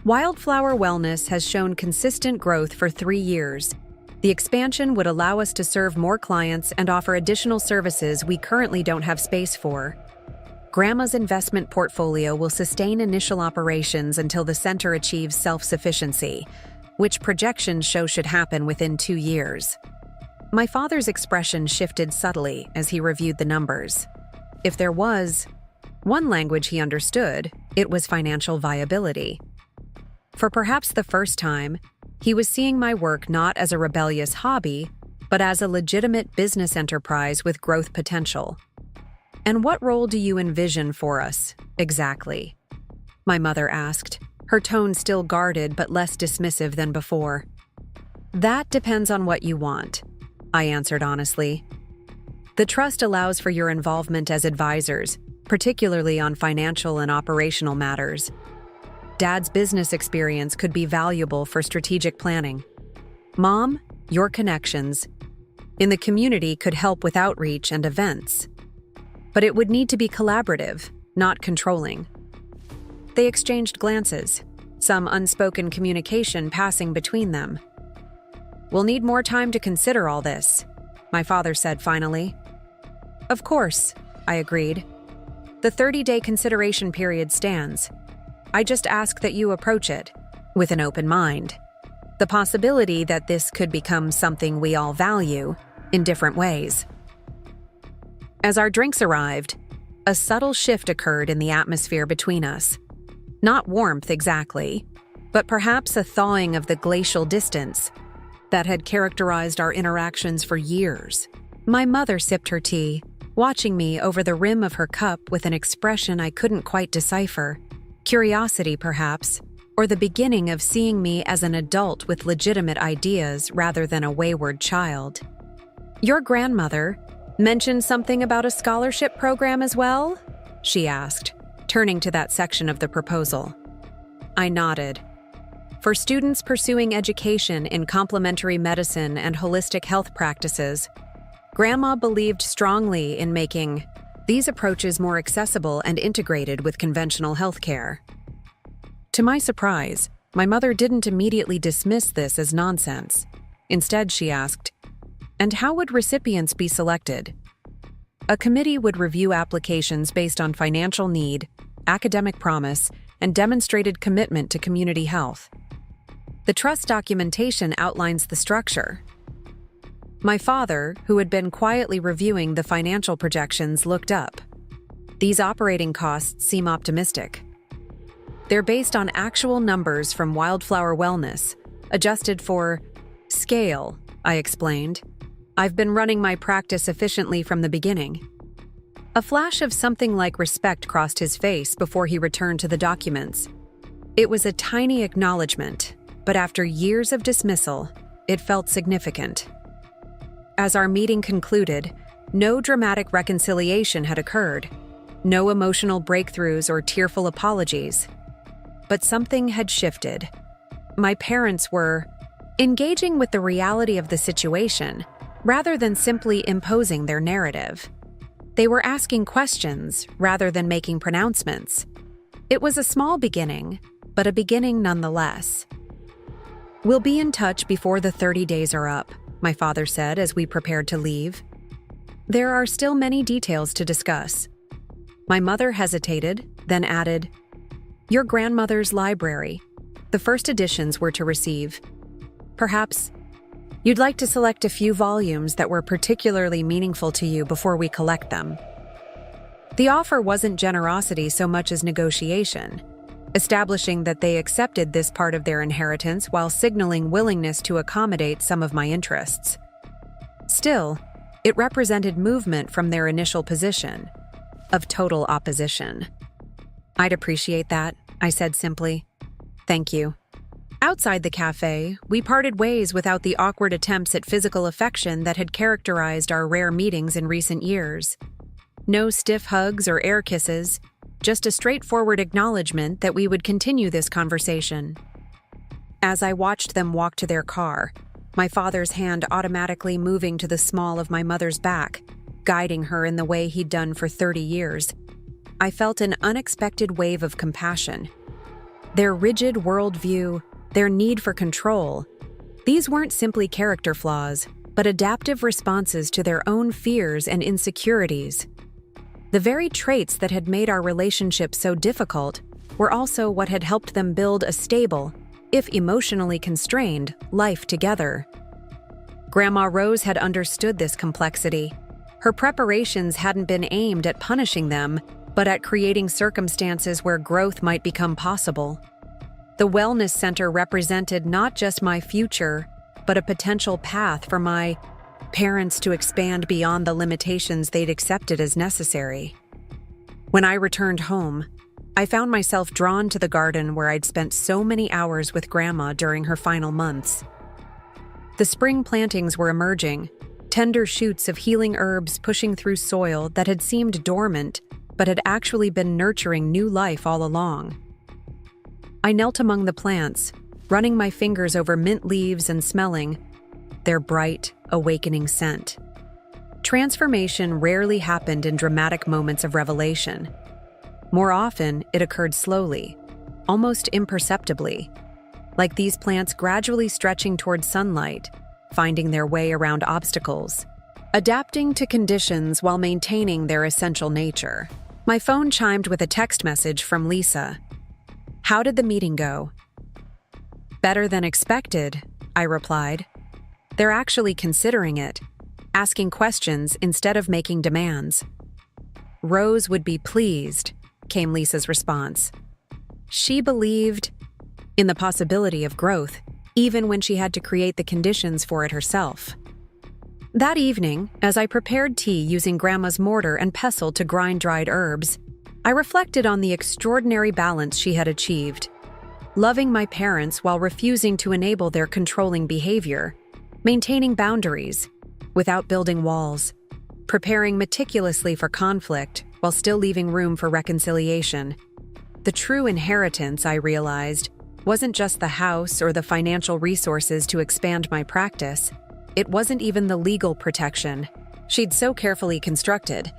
"Wildflower Wellness has shown consistent growth for 3 years. The expansion would allow us to serve more clients and offer additional services we currently don't have space for. Grandma's investment portfolio will sustain initial operations until the center achieves self-sufficiency, which projections show should happen within 2 years." My father's expression shifted subtly as he reviewed the numbers. If there was one language he understood, it was financial viability. For perhaps the first time, he was seeing my work not as a rebellious hobby, but as a legitimate business enterprise with growth potential. "And what role do you envision for us, exactly?" my mother asked, her tone still guarded but less dismissive than before. "That depends on what you want," I answered honestly. "The trust allows for your involvement as advisors, particularly on financial and operational matters. Dad's business experience could be valuable for strategic planning. Mom, your connections in the community could help with outreach and events. But it would need to be collaborative, not controlling." They exchanged glances, some unspoken communication passing between them. "We'll need more time to consider all this," my father said finally. "Of course," I agreed. "The 30-day consideration period stands. I just ask that you approach it with an open mind. The possibility that this could become something we all value in different ways." As our drinks arrived, a subtle shift occurred in the atmosphere between us. Not warmth exactly, but perhaps a thawing of the glacial distance that had characterized our interactions for years. My mother sipped her tea, watching me over the rim of her cup with an expression I couldn't quite decipher. Curiosity, perhaps, or the beginning of seeing me as an adult with legitimate ideas rather than a wayward child. "Your grandmother mentioned something about a scholarship program as well?" she asked, turning to that section of the proposal. I nodded. For students pursuing education in complementary medicine and holistic health practices, Grandma believed strongly in making these approaches more accessible and integrated with conventional healthcare. To my surprise, my mother didn't immediately dismiss this as nonsense. Instead, she asked, "And how would recipients be selected?" "A committee would review applications based on financial need, academic promise, and demonstrated commitment to community health. The trust documentation outlines the structure." My father, who had been quietly reviewing the financial projections, looked up. "These operating costs seem optimistic." "They're based on actual numbers from Wildflower Wellness, adjusted for scale," I explained. "I've been running my practice efficiently from the beginning." A flash of something like respect crossed his face before he returned to the documents. It was a tiny acknowledgement, but after years of dismissal, it felt significant. As our meeting concluded, no dramatic reconciliation had occurred, no emotional breakthroughs or tearful apologies. But something had shifted. My parents were engaging with the reality of the situation, rather than simply imposing their narrative. They were asking questions rather than making pronouncements. It was a small beginning, but a beginning nonetheless. "We'll be in touch before the 30 days are up," my father said as we prepared to leave. "There are still many details to discuss." My mother hesitated, then added, "Your grandmother's library. The first editions were to receive. Perhaps you'd like to select a few volumes that were particularly meaningful to you before we collect them." The offer wasn't generosity so much as negotiation, establishing that they accepted this part of their inheritance while signaling willingness to accommodate some of my interests. Still, it represented movement from their initial position of total opposition. "I'd appreciate that," I said simply. "Thank you." Outside the cafe, we parted ways without the awkward attempts at physical affection that had characterized our rare meetings in recent years. No stiff hugs or air kisses, just a straightforward acknowledgement that we would continue this conversation. As I watched them walk to their car, my father's hand automatically moving to the small of my mother's back, guiding her in the way he'd done for 30 years, I felt an unexpected wave of compassion. Their rigid worldview, their need for control, these weren't simply character flaws, but adaptive responses to their own fears and insecurities. The very traits that had made our relationship so difficult were also what had helped them build a stable, if emotionally constrained, life together. Grandma Rose had understood this complexity. Her preparations hadn't been aimed at punishing them, but at creating circumstances where growth might become possible. The Wellness Center represented not just my future, but a potential path for my parents to expand beyond the limitations they'd accepted as necessary. When I returned home, I found myself drawn to the garden where I'd spent so many hours with Grandma during her final months. The spring plantings were emerging, tender shoots of healing herbs pushing through soil that had seemed dormant but had actually been nurturing new life all along. I knelt among the plants, running my fingers over mint leaves and smelling their bright, awakening scent. Transformation rarely happened in dramatic moments of revelation. More often, it occurred slowly, almost imperceptibly, like these plants gradually stretching toward sunlight, finding their way around obstacles, adapting to conditions while maintaining their essential nature. My phone chimed with a text message from Lisa. "How did the meeting go?" "Better than expected," I replied. "They're actually considering it, asking questions instead of making demands." "Rose would be pleased," came Lisa's response. She believed in the possibility of growth, even when she had to create the conditions for it herself. That evening, as I prepared tea using Grandma's mortar and pestle to grind dried herbs, I reflected on the extraordinary balance she had achieved. Loving my parents while refusing to enable their controlling behavior, maintaining boundaries without building walls, preparing meticulously for conflict while still leaving room for reconciliation. The true inheritance, I realized, wasn't just the house or the financial resources to expand my practice. It wasn't even the legal protection she'd so carefully constructed.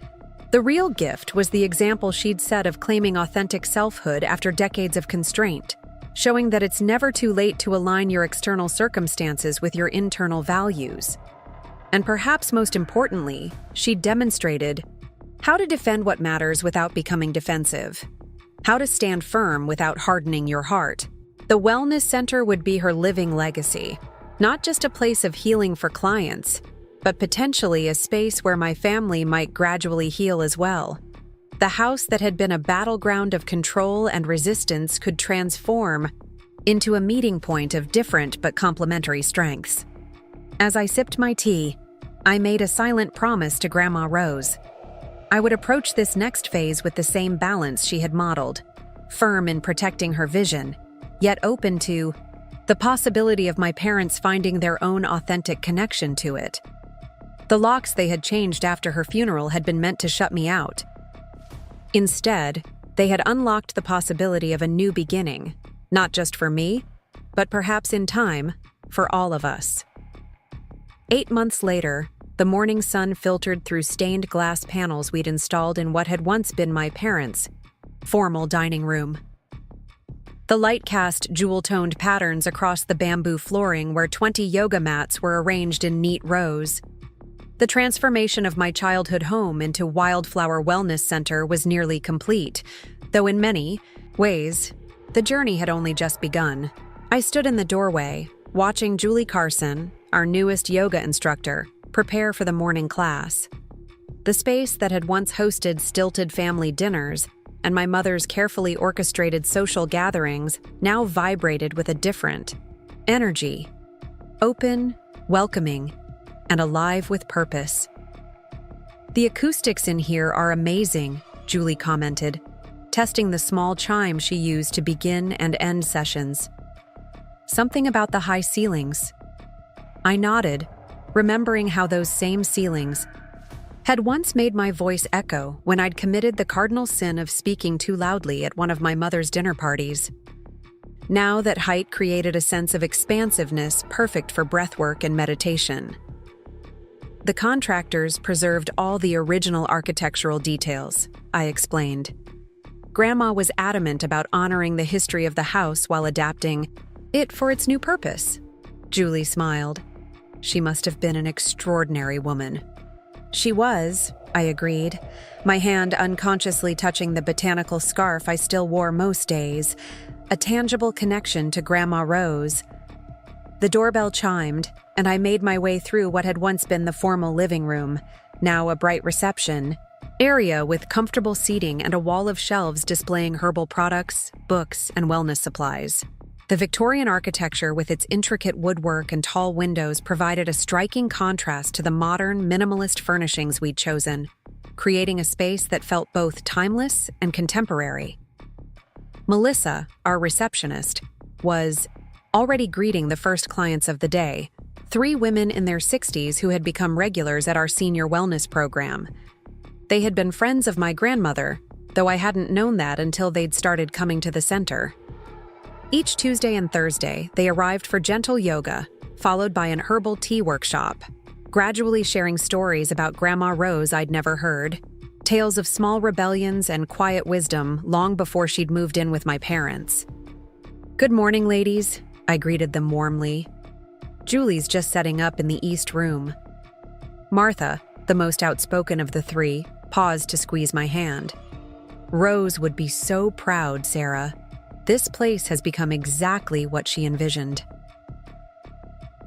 The real gift was the example she'd set of claiming authentic selfhood after decades of constraint, showing that it's never too late to align your external circumstances with your internal values. And perhaps most importantly, she demonstrated how to defend what matters without becoming defensive, how to stand firm without hardening your heart. The Wellness Center would be her living legacy, not just a place of healing for clients, but potentially a space where my family might gradually heal as well. The house that had been a battleground of control and resistance could transform into a meeting point of different but complementary strengths. As I sipped my tea, I made a silent promise to Grandma Rose. I would approach this next phase with the same balance she had modeled, firm in protecting her vision, yet open to the possibility of my parents finding their own authentic connection to it. The locks they had changed after her funeral had been meant to shut me out. Instead, they had unlocked the possibility of a new beginning, not just for me, but perhaps in time, for all of us. 8 months later, the morning sun filtered through stained glass panels we'd installed in what had once been my parents' formal dining room. The light cast jewel-toned patterns across the bamboo flooring where 20 yoga mats were arranged in neat rows. The transformation of my childhood home into Wildflower Wellness Center was nearly complete, though in many ways, the journey had only just begun. I stood in the doorway, watching Julie Carson, our newest yoga instructor, prepare for the morning class. The space that had once hosted stilted family dinners and my mother's carefully orchestrated social gatherings now vibrated with a different energy, open, welcoming, and alive with purpose. "The acoustics in here are amazing," Julie commented, testing the small chime she used to begin and end sessions. "Something about the high ceilings." I nodded, remembering how those same ceilings had once made my voice echo when I'd committed the cardinal sin of speaking too loudly at one of my mother's dinner parties. Now that height created a sense of expansiveness perfect for breathwork and meditation. The contractors preserved all the original architectural details, I explained. Grandma was adamant about honoring the history of the house while adapting it for its new purpose. Julie smiled. She must have been an extraordinary woman. She was, I agreed, my hand unconsciously touching the botanical scarf I still wore most days, a tangible connection to Grandma Rose. The doorbell chimed, and I made my way through what had once been the formal living room, now a bright reception area with comfortable seating and a wall of shelves displaying herbal products, books, and wellness supplies. The Victorian architecture with its intricate woodwork and tall windows provided a striking contrast to the modern, minimalist furnishings we'd chosen, creating a space that felt both timeless and contemporary. Melissa, our receptionist, was already greeting the first clients of the day, 3 women in their 60s who had become regulars at our senior wellness program. They had been friends of my grandmother, though I hadn't known that until they'd started coming to the center. Each Tuesday and Thursday, they arrived for gentle yoga, followed by an herbal tea workshop, gradually sharing stories about Grandma Rose I'd never heard, tales of small rebellions and quiet wisdom long before she'd moved in with my parents. "Good morning, ladies," I greeted them warmly. Julie's just setting up in the East Room. Martha, the most outspoken of the 3, paused to squeeze my hand. "Rose would be so proud, Sarah. This place has become exactly what she envisioned."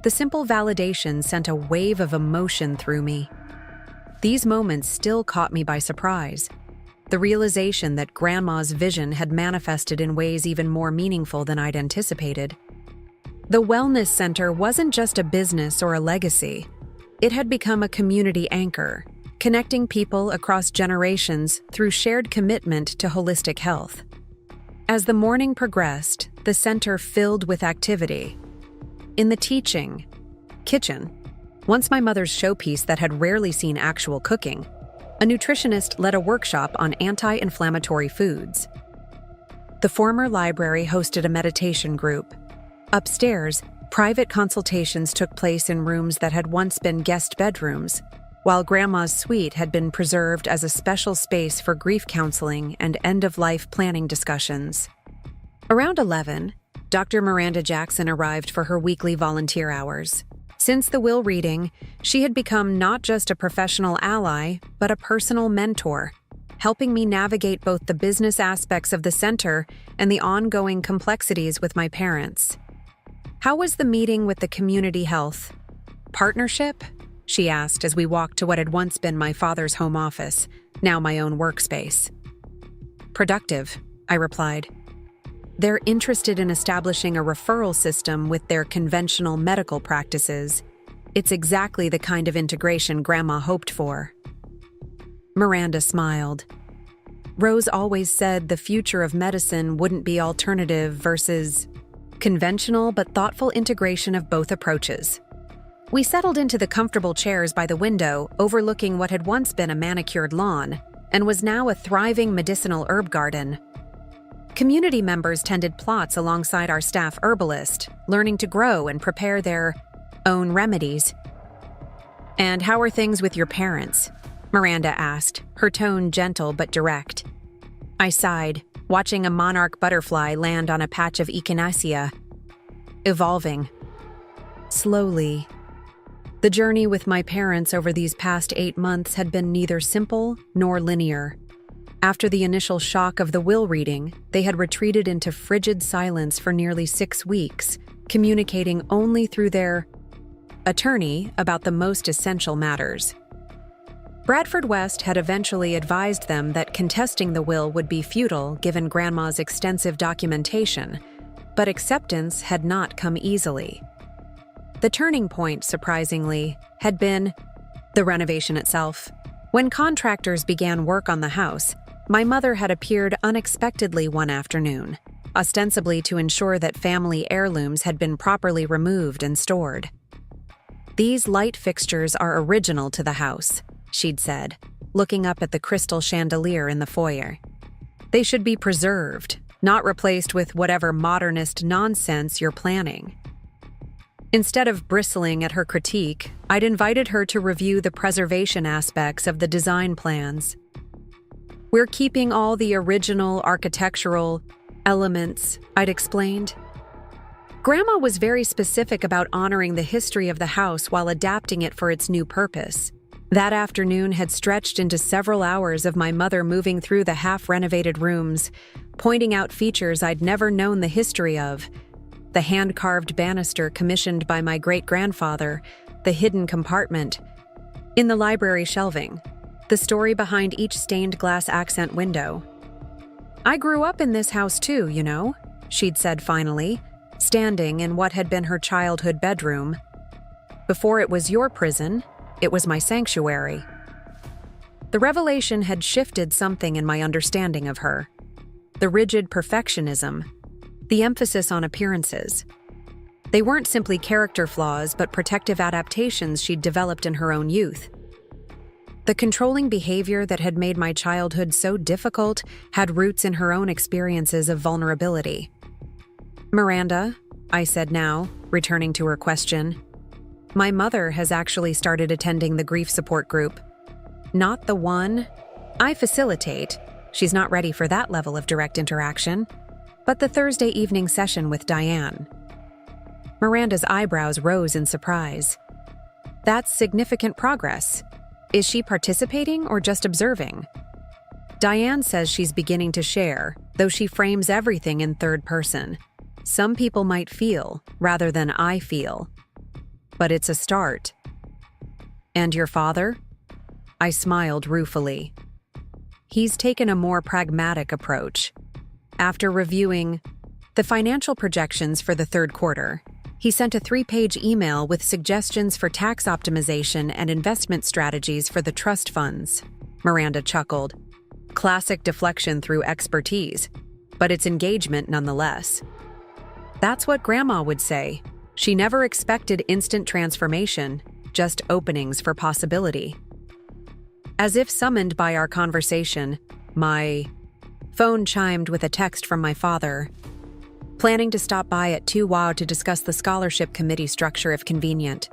The simple validation sent a wave of emotion through me. These moments still caught me by surprise. the realization that Grandma's vision had manifested in ways even more meaningful than I'd anticipated. The Wellness Center wasn't just a business or a legacy. It had become a community anchor, connecting people across generations through shared commitment to holistic health. As the morning progressed, the center filled with activity. In the teaching kitchen, once my mother's showpiece that had rarely seen actual cooking, a nutritionist led a workshop on anti-inflammatory foods. The former library hosted a meditation group. Upstairs, private consultations took place in rooms that had once been guest bedrooms, while Grandma's suite had been preserved as a special space for grief counseling and end-of-life planning discussions. Around 11, Dr. Miranda Jackson arrived for her weekly volunteer hours. Since the will reading, she had become not just a professional ally, but a personal mentor, helping me navigate both the business aspects of the center and the ongoing complexities with my parents. "How was the meeting with the community health partnership?" she asked as we walked to what had once been my father's home office, now my own workspace. "Productive," I replied. "They're interested in establishing a referral system with their conventional medical practices. It's exactly the kind of integration Grandma hoped for." Miranda smiled. "Rose always said the future of medicine wouldn't be alternative versus conventional but thoughtful integration of both approaches." We settled into the comfortable chairs by the window, overlooking what had once been a manicured lawn and was now a thriving medicinal herb garden. Community members tended plots alongside our staff herbalist, learning to grow and prepare their own remedies. "And how are things with your parents?" Miranda asked, her tone gentle but direct. I sighed, watching a monarch butterfly land on a patch of echinacea. "Evolving. Slowly." The journey with my parents over these past 8 months had been neither simple nor linear. After the initial shock of the will reading, they had retreated into frigid silence for nearly 6 weeks, communicating only through their attorney about the most essential matters. Bradford West had eventually advised them that contesting the will would be futile given Grandma's extensive documentation, but acceptance had not come easily. The turning point, surprisingly, had been the renovation itself. When contractors began work on the house, my mother had appeared unexpectedly one afternoon, ostensibly to ensure that family heirlooms had been properly removed and stored. "These light fixtures are original to the house," she'd said, looking up at the crystal chandelier in the foyer. "They should be preserved, not replaced with whatever modernist nonsense you're planning." Instead of bristling at her critique, I'd invited her to review the preservation aspects of the design plans. "We're keeping all the original architectural elements," I'd explained. Grandma was very specific about honoring the history of the house while adapting it for its new purpose. That afternoon had stretched into several hours of my mother moving through the half-renovated rooms, pointing out features I'd never known the history of: the hand-carved banister commissioned by my great-grandfather, the hidden compartment in the library shelving, the story behind each stained glass accent window. "I grew up in this house too, you know," she'd said finally, standing in what had been her childhood bedroom. "Before it was your prison, it was my sanctuary." The revelation had shifted something in my understanding of her. The rigid perfectionism, the emphasis on appearances. They weren't simply character flaws, but protective adaptations she'd developed in her own youth. The controlling behavior that had made my childhood so difficult had roots in her own experiences of vulnerability. "Miranda," I said now, returning to her question, "my mother has actually started attending the grief support group. Not the one I facilitate. She's not ready for that level of direct interaction. But the Thursday evening session with Diane." Miranda's eyebrows rose in surprise. "That's significant progress. Is she participating or just observing?" "Diane says she's beginning to share, though she frames everything in third person. Some people might feel, rather than I feel. But it's a start." "And your father?" I smiled ruefully. he's taken a more pragmatic approach. After reviewing the financial projections for the third quarter, he sent a 3-page email with suggestions for tax optimization and investment strategies for the trust funds. Miranda chuckled. Classic deflection through expertise, but it's engagement nonetheless. That's what Grandma would say. She never expected instant transformation, just openings for possibility. As if summoned by our conversation, my phone chimed with a text from my father. Planning to stop by at 2 WOW to discuss the scholarship committee structure if convenient.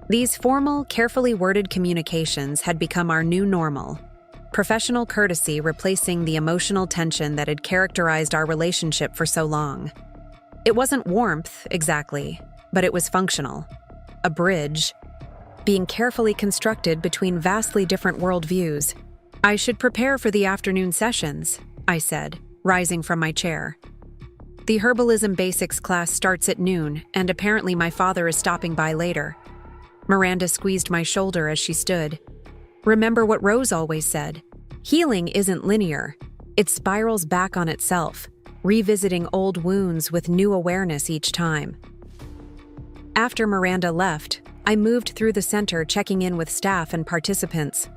These formal, carefully worded communications had become our new normal. Professional courtesy replacing the emotional tension that had characterized our relationship for so long. It wasn't warmth, exactly, but it was functional. A bridge, being carefully constructed between vastly different worldviews. I should prepare for the afternoon sessions, I said, rising from my chair. The herbalism basics class starts at noon, and apparently my father is stopping by later. Miranda squeezed my shoulder as she stood. Remember what Rose always said. Healing isn't linear. It spirals back on itself, revisiting old wounds with new awareness each time. After Miranda left, I moved through the center checking in with staff and participants.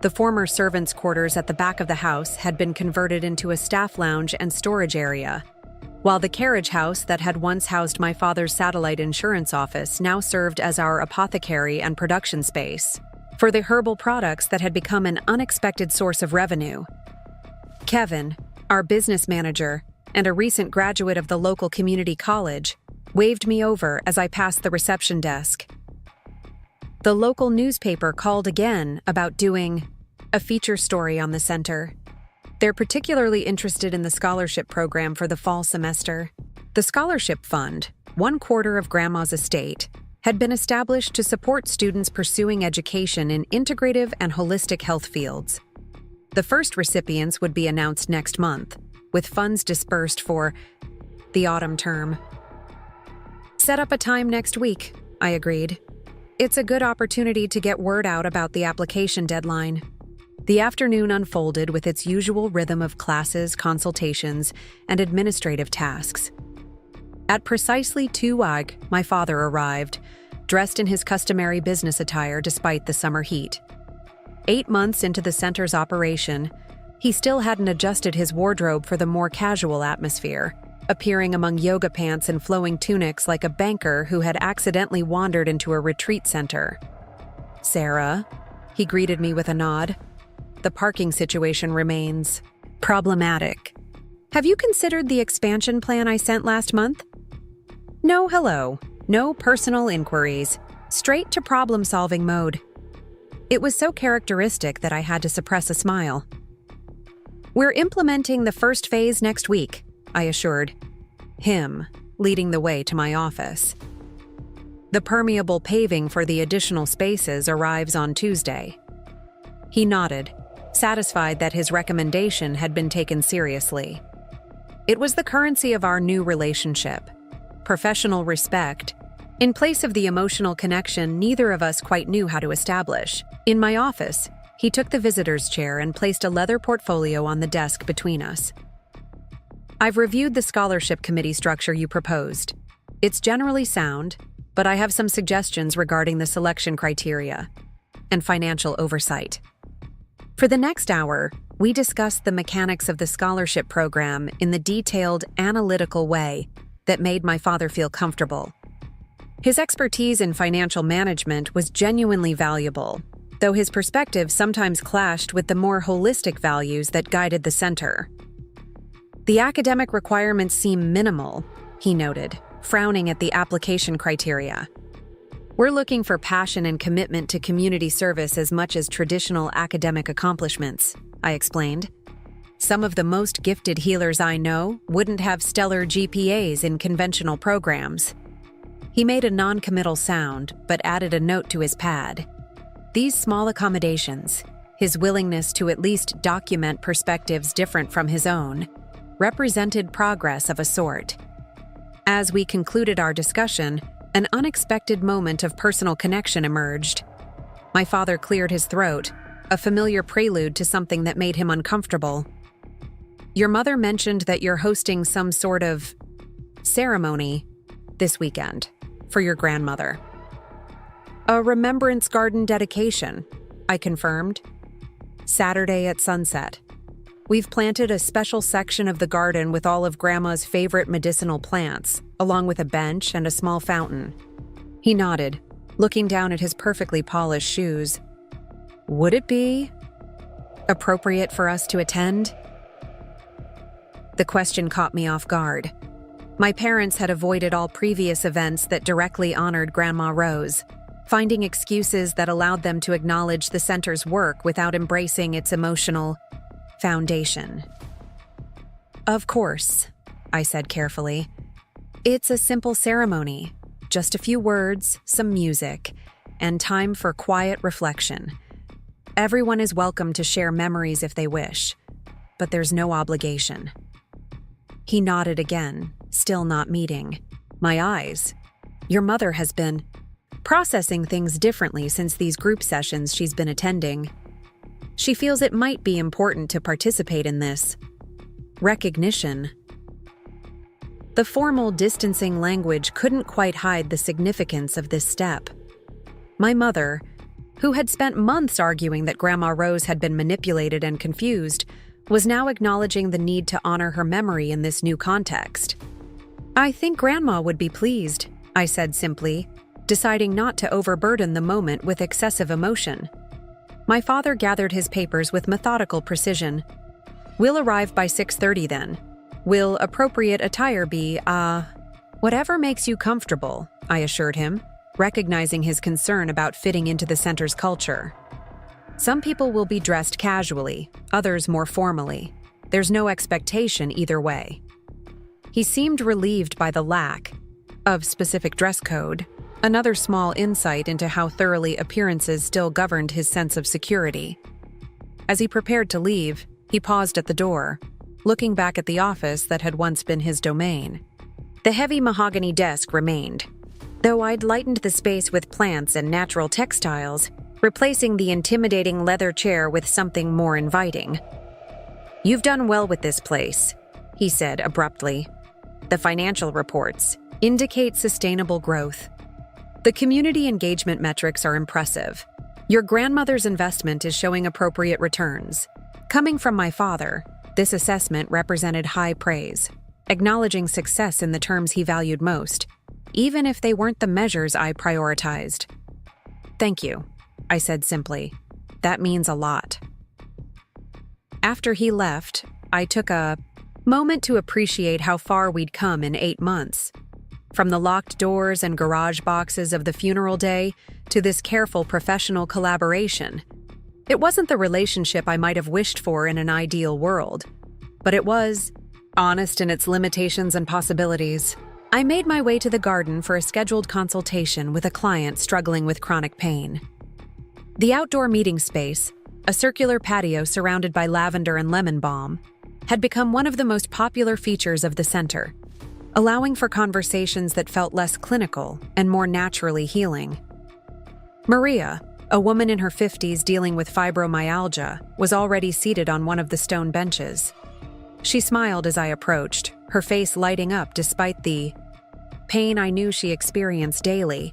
The former servants' quarters at the back of the house had been converted into a staff lounge and storage area, while the carriage house that had once housed my father's satellite insurance office now served as our apothecary and production space for the herbal products that had become an unexpected source of revenue. Kevin, our business manager, and a recent graduate of the local community college, waved me over as I passed the reception desk. The local newspaper called again about doing a feature story on the center. They're particularly interested in the scholarship program for the fall semester. The scholarship fund, 1/4 of Grandma's estate, had been established to support students pursuing education in integrative and holistic health fields. The first recipients would be announced next month, with funds dispersed for the autumn term. Set up a time next week, I agreed. It's a good opportunity to get word out about the application deadline. The afternoon unfolded with its usual rhythm of classes, consultations, and administrative tasks. At precisely 2 WAG, my father arrived, dressed in his customary business attire despite the summer heat. 8 months into the center's operation, he still hadn't adjusted his wardrobe for the more casual atmosphere, appearing among yoga pants and flowing tunics like a banker who had accidentally wandered into a retreat center. Sarah, he greeted me with a nod. The parking situation remains problematic. Have you considered the expansion plan I sent last month? No hello, no personal inquiries, straight to problem-solving mode. It was so characteristic that I had to suppress a smile. We're implementing the first phase next week, I assured him, leading the way to my office. The permeable paving for the additional spaces arrives on Tuesday. He nodded, satisfied that his recommendation had been taken seriously. It was the currency of our new relationship. Professional respect, in place of the emotional connection neither of us quite knew how to establish. In my office, he took the visitor's chair and placed a leather portfolio on the desk between us. I've reviewed the scholarship committee structure you proposed. It's generally sound, but I have some suggestions regarding the selection criteria and financial oversight. For the next hour, we discussed the mechanics of the scholarship program in the detailed, analytical way that made my father feel comfortable. His expertise in financial management was genuinely valuable, though his perspective sometimes clashed with the more holistic values that guided the center. The academic requirements seem minimal, he noted, frowning at the application criteria. We're looking for passion and commitment to community service as much as traditional academic accomplishments, I explained. Some of the most gifted healers I know wouldn't have stellar GPAs in conventional programs. He made a non-committal sound, but added a note to his pad. These small accommodations, his willingness to at least document perspectives different from his own, represented progress of a sort. As we concluded our discussion, an unexpected moment of personal connection emerged. My father cleared his throat, a familiar prelude to something that made him uncomfortable. "Your mother mentioned that you're hosting some sort of ceremony this weekend for your grandmother." "A remembrance garden dedication," I confirmed. "Saturday at sunset. We've planted a special section of the garden with all of Grandma's favorite medicinal plants, along with a bench and a small fountain." He nodded, looking down at his perfectly polished shoes. "Would it be appropriate for us to attend?" The question caught me off guard. My parents had avoided all previous events that directly honored Grandma Rose, finding excuses that allowed them to acknowledge the center's work without embracing its emotional foundation. "Of course," I said carefully. "It's a simple ceremony, just a few words, some music, and time for quiet reflection. Everyone is welcome to share memories if they wish, but there's no obligation." He nodded again, still not meeting my eyes. "Your mother has been processing things differently since these group sessions she's been attending. She feels it might be important to participate in this recognition." The formal distancing language couldn't quite hide the significance of this step. My mother, who had spent months arguing that Grandma Rose had been manipulated and confused, was now acknowledging the need to honor her memory in this new context. "I think Grandma would be pleased," I said simply, deciding not to overburden the moment with excessive emotion. My father gathered his papers with methodical precision. "We'll arrive by 6:30 then. Will appropriate attire be, whatever makes you comfortable," I assured him, recognizing his concern about fitting into the center's culture. "Some people will be dressed casually, others more formally. There's no expectation either way." He seemed relieved by the lack of specific dress code, another small insight into how thoroughly appearances still governed his sense of security. As he prepared to leave, he paused at the door, looking back at the office that had once been his domain. The heavy mahogany desk remained, though I'd lightened the space with plants and natural textiles, replacing the intimidating leather chair with something more inviting. "You've done well with this place," he said abruptly. "The financial reports indicate sustainable growth. The community engagement metrics are impressive. Your grandmother's investment is showing appropriate returns." Coming from my father, this assessment represented high praise, acknowledging success in the terms he valued most, even if they weren't the measures I prioritized. "Thank you," I said simply. "That means a lot." After he left, I took a moment to appreciate how far we'd come in 8 months. From the locked doors and garage boxes of the funeral day to this careful professional collaboration. It wasn't the relationship I might have wished for in an ideal world, but it was honest in its limitations and possibilities. I made my way to the garden for a scheduled consultation with a client struggling with chronic pain. The outdoor meeting space, a circular patio surrounded by lavender and lemon balm, had become one of the most popular features of the center, allowing for conversations that felt less clinical and more naturally healing. Maria, a woman in her 50s dealing with fibromyalgia, was already seated on one of the stone benches. She smiled as I approached, her face lighting up despite the pain I knew she experienced daily.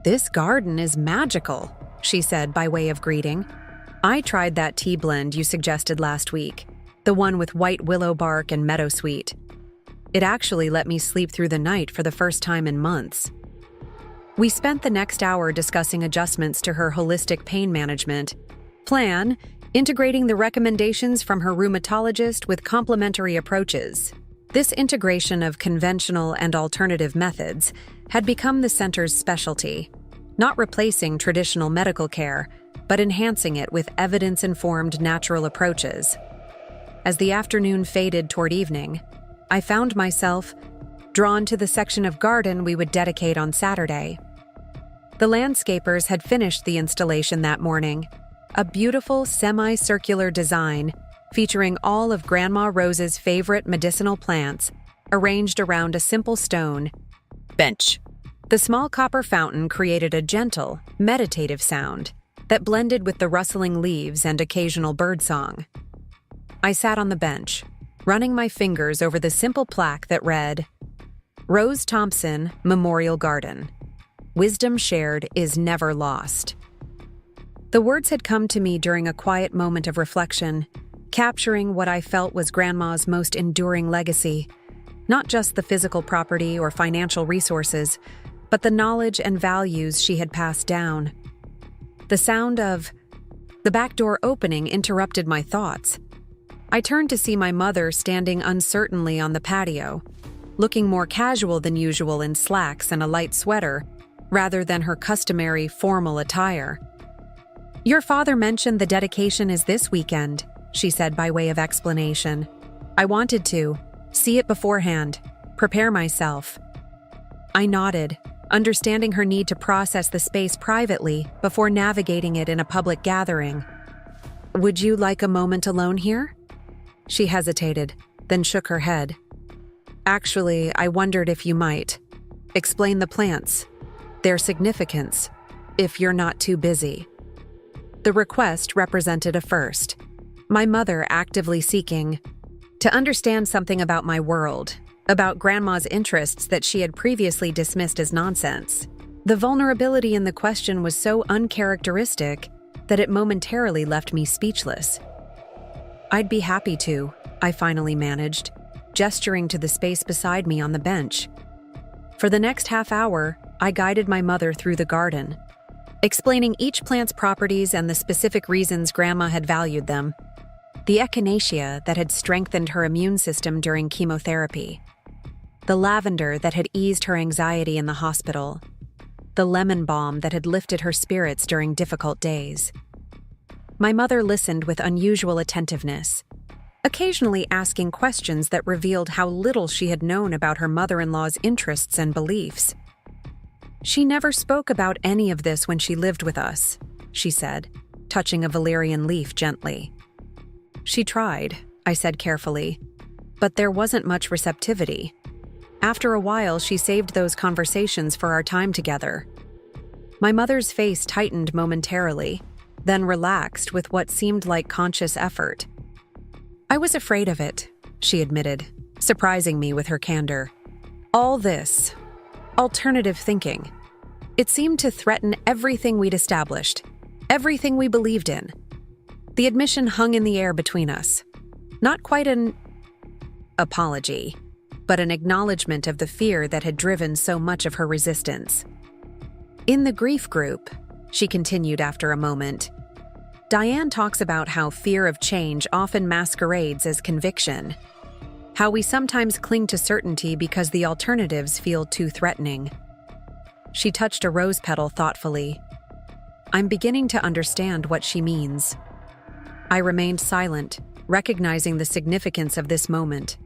"This garden is magical," she said by way of greeting. "I tried that tea blend you suggested last week, the one with white willow bark and meadowsweet. It actually let me sleep through the night for the first time in months." We spent the next hour discussing adjustments to her holistic pain management plan, integrating the recommendations from her rheumatologist with complementary approaches. This integration of conventional and alternative methods had become the center's specialty, not replacing traditional medical care, but enhancing it with evidence-informed natural approaches. As the afternoon faded toward evening, I found myself drawn to the section of garden we would dedicate on Saturday. The landscapers had finished the installation that morning, a beautiful semicircular design featuring all of Grandma Rose's favorite medicinal plants arranged around a simple stone bench. The small copper fountain created a gentle, meditative sound, that blended with the rustling leaves and occasional birdsong. I sat on the bench, running my fingers over the simple plaque that read, Rose Thompson Memorial Garden. Wisdom shared is never lost. The words had come to me during a quiet moment of reflection, capturing what I felt was Grandma's most enduring legacy, not just the physical property or financial resources, but the knowledge and values she had passed down. The sound of the back door opening interrupted my thoughts. I turned to see my mother standing uncertainly on the patio, looking more casual than usual in slacks and a light sweater, rather than her customary formal attire. "Your father mentioned the dedication is this weekend," she said by way of explanation. "I wanted to see it beforehand, prepare myself." I nodded, understanding her need to process the space privately before navigating it in a public gathering. "Would you like a moment alone here?" She hesitated, then shook her head. "Actually, I wondered if you might explain the plants, their significance, if you're not too busy." The request represented a first. My mother actively seeking to understand something about my world, about Grandma's interests that she had previously dismissed as nonsense. The vulnerability in the question was so uncharacteristic that it momentarily left me speechless. "I'd be happy to," I finally managed, gesturing to the space beside me on the bench. For the next half hour, I guided my mother through the garden, explaining each plant's properties and the specific reasons Grandma had valued them. The echinacea that had strengthened her immune system during chemotherapy, the lavender that had eased her anxiety in the hospital, the lemon balm that had lifted her spirits during difficult days. My mother listened with unusual attentiveness, occasionally asking questions that revealed how little she had known about her mother-in-law's interests and beliefs. "She never spoke about any of this when she lived with us," she said, touching a valerian leaf gently. "She tried," I said carefully, "but there wasn't much receptivity. After a while, she saved those conversations for our time together." My mother's face tightened momentarily, then relaxed with what seemed like conscious effort. "I was afraid of it," she admitted, surprising me with her candor. "All this alternative thinking. It seemed to threaten everything we'd established, everything we believed in." The admission hung in the air between us. Not quite an apology, but an acknowledgement of the fear that had driven so much of her resistance. "In the grief group," she continued after a moment, "Diane talks about how fear of change often masquerades as conviction, how we sometimes cling to certainty because the alternatives feel too threatening." She touched a rose petal thoughtfully. "I'm beginning to understand what she means." I remained silent, recognizing the significance of this moment.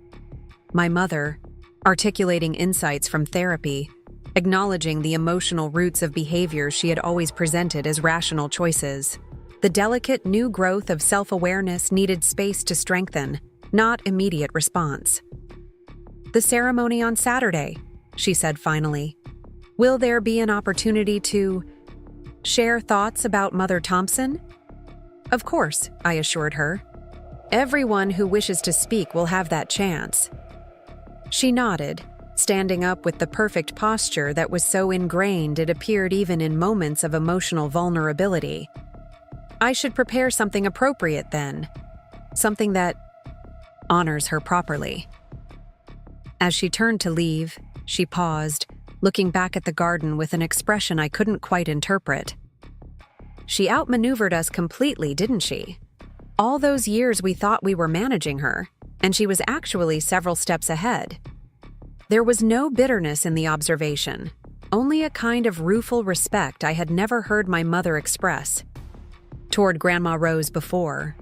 My mother, articulating insights from therapy, acknowledging the emotional roots of behaviors she had always presented as rational choices. The delicate new growth of self-awareness needed space to strengthen, not immediate response. "The ceremony on Saturday," she said finally. "Will there be an opportunity to share thoughts about Mother Thompson?" "Of course," I assured her. "Everyone who wishes to speak will have that chance." She nodded, standing up with the perfect posture that was so ingrained it appeared even in moments of emotional vulnerability. "I should prepare something appropriate then, something that honors her properly." As she turned to leave, she paused, looking back at the garden with an expression I couldn't quite interpret. She outmaneuvered us completely, didn't she? All those years we thought we were managing her, and she was actually several steps ahead. There was no bitterness in the observation, only a kind of rueful respect I had never heard my mother express toward Grandma Rose before.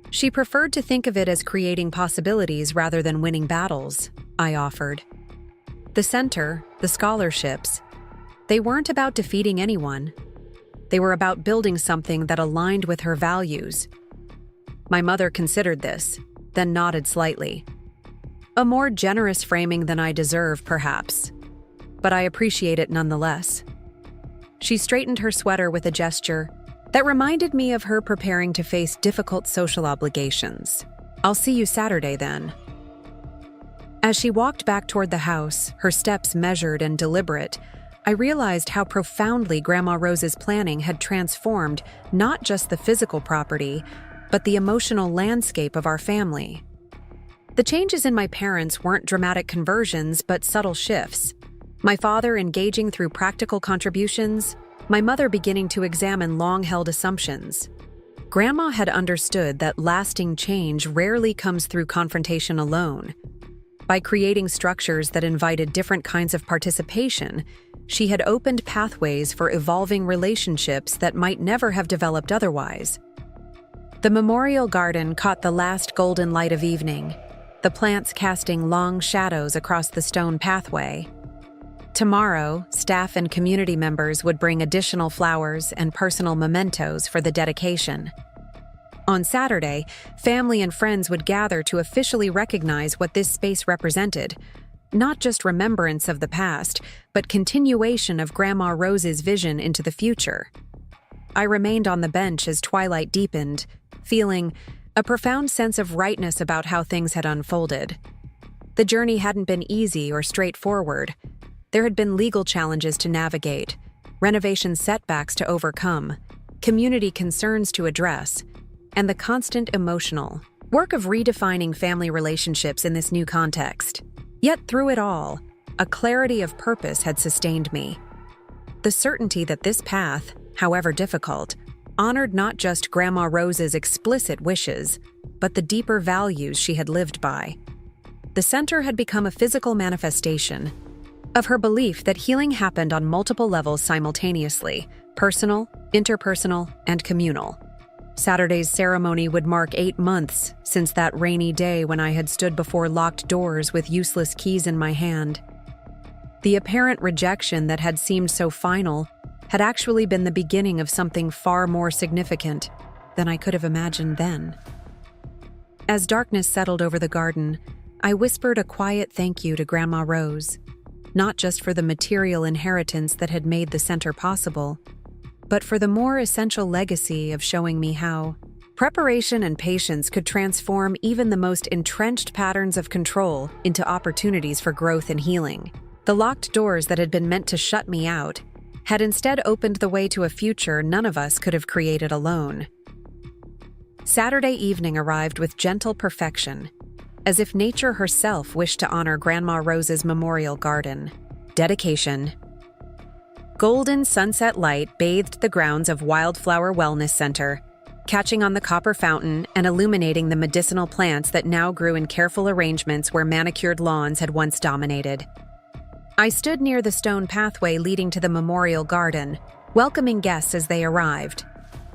She preferred to think of it as creating possibilities rather than winning battles, I offered. The center, the scholarships, they weren't about defeating anyone. They were about building something that aligned with her values. My mother considered this, then nodded slightly. A more generous framing than I deserve, perhaps, but I appreciate it nonetheless. She straightened her sweater with a gesture, that reminded me of her preparing to face difficult social obligations. "I'll see you Saturday then." As she walked back toward the house, her steps measured and deliberate, I realized how profoundly Grandma Rose's planning had transformed not just the physical property, but the emotional landscape of our family. The changes in my parents weren't dramatic conversions, but subtle shifts. My father engaging through practical contributions, my mother beginning to examine long-held assumptions. Grandma had understood that lasting change rarely comes through confrontation alone. By creating structures that invited different kinds of participation, she had opened pathways for evolving relationships that might never have developed otherwise. The memorial garden caught the last golden light of evening, the plants casting long shadows across the stone pathway. Tomorrow, staff and community members would bring additional flowers and personal mementos for the dedication. On Saturday, family and friends would gather to officially recognize what this space represented. Not just remembrance of the past, but continuation of Grandma Rose's vision into the future. I remained on the bench as twilight deepened, feeling a profound sense of rightness about how things had unfolded. The journey hadn't been easy or straightforward. There had been legal challenges to navigate, renovation setbacks to overcome, community concerns to address, and the constant emotional work of redefining family relationships in this new context. Yet through it all, a clarity of purpose had sustained me. The certainty that this path, however difficult, honored not just Grandma Rose's explicit wishes, but the deeper values she had lived by. The center had become a physical manifestation of her belief that healing happened on multiple levels simultaneously: personal, interpersonal, and communal. Saturday's ceremony would mark 8 months since that rainy day when I had stood before locked doors with useless keys in my hand. The apparent rejection that had seemed so final had actually been the beginning of something far more significant than I could have imagined then. As darkness settled over the garden, I whispered a quiet thank you to Grandma Rose, not just for the material inheritance that had made the center possible, but for the more essential legacy of showing me how preparation and patience could transform even the most entrenched patterns of control into opportunities for growth and healing. The locked doors that had been meant to shut me out had instead opened the way to a future none of us could have created alone. Saturday evening arrived with gentle perfection, as if nature herself wished to honor Grandma Rose's memorial garden. Dedication. Golden sunset light bathed the grounds of Wildflower Wellness Center, catching on the copper fountain and illuminating the medicinal plants that now grew in careful arrangements where manicured lawns had once dominated. I stood near the stone pathway leading to the memorial garden, welcoming guests as they arrived.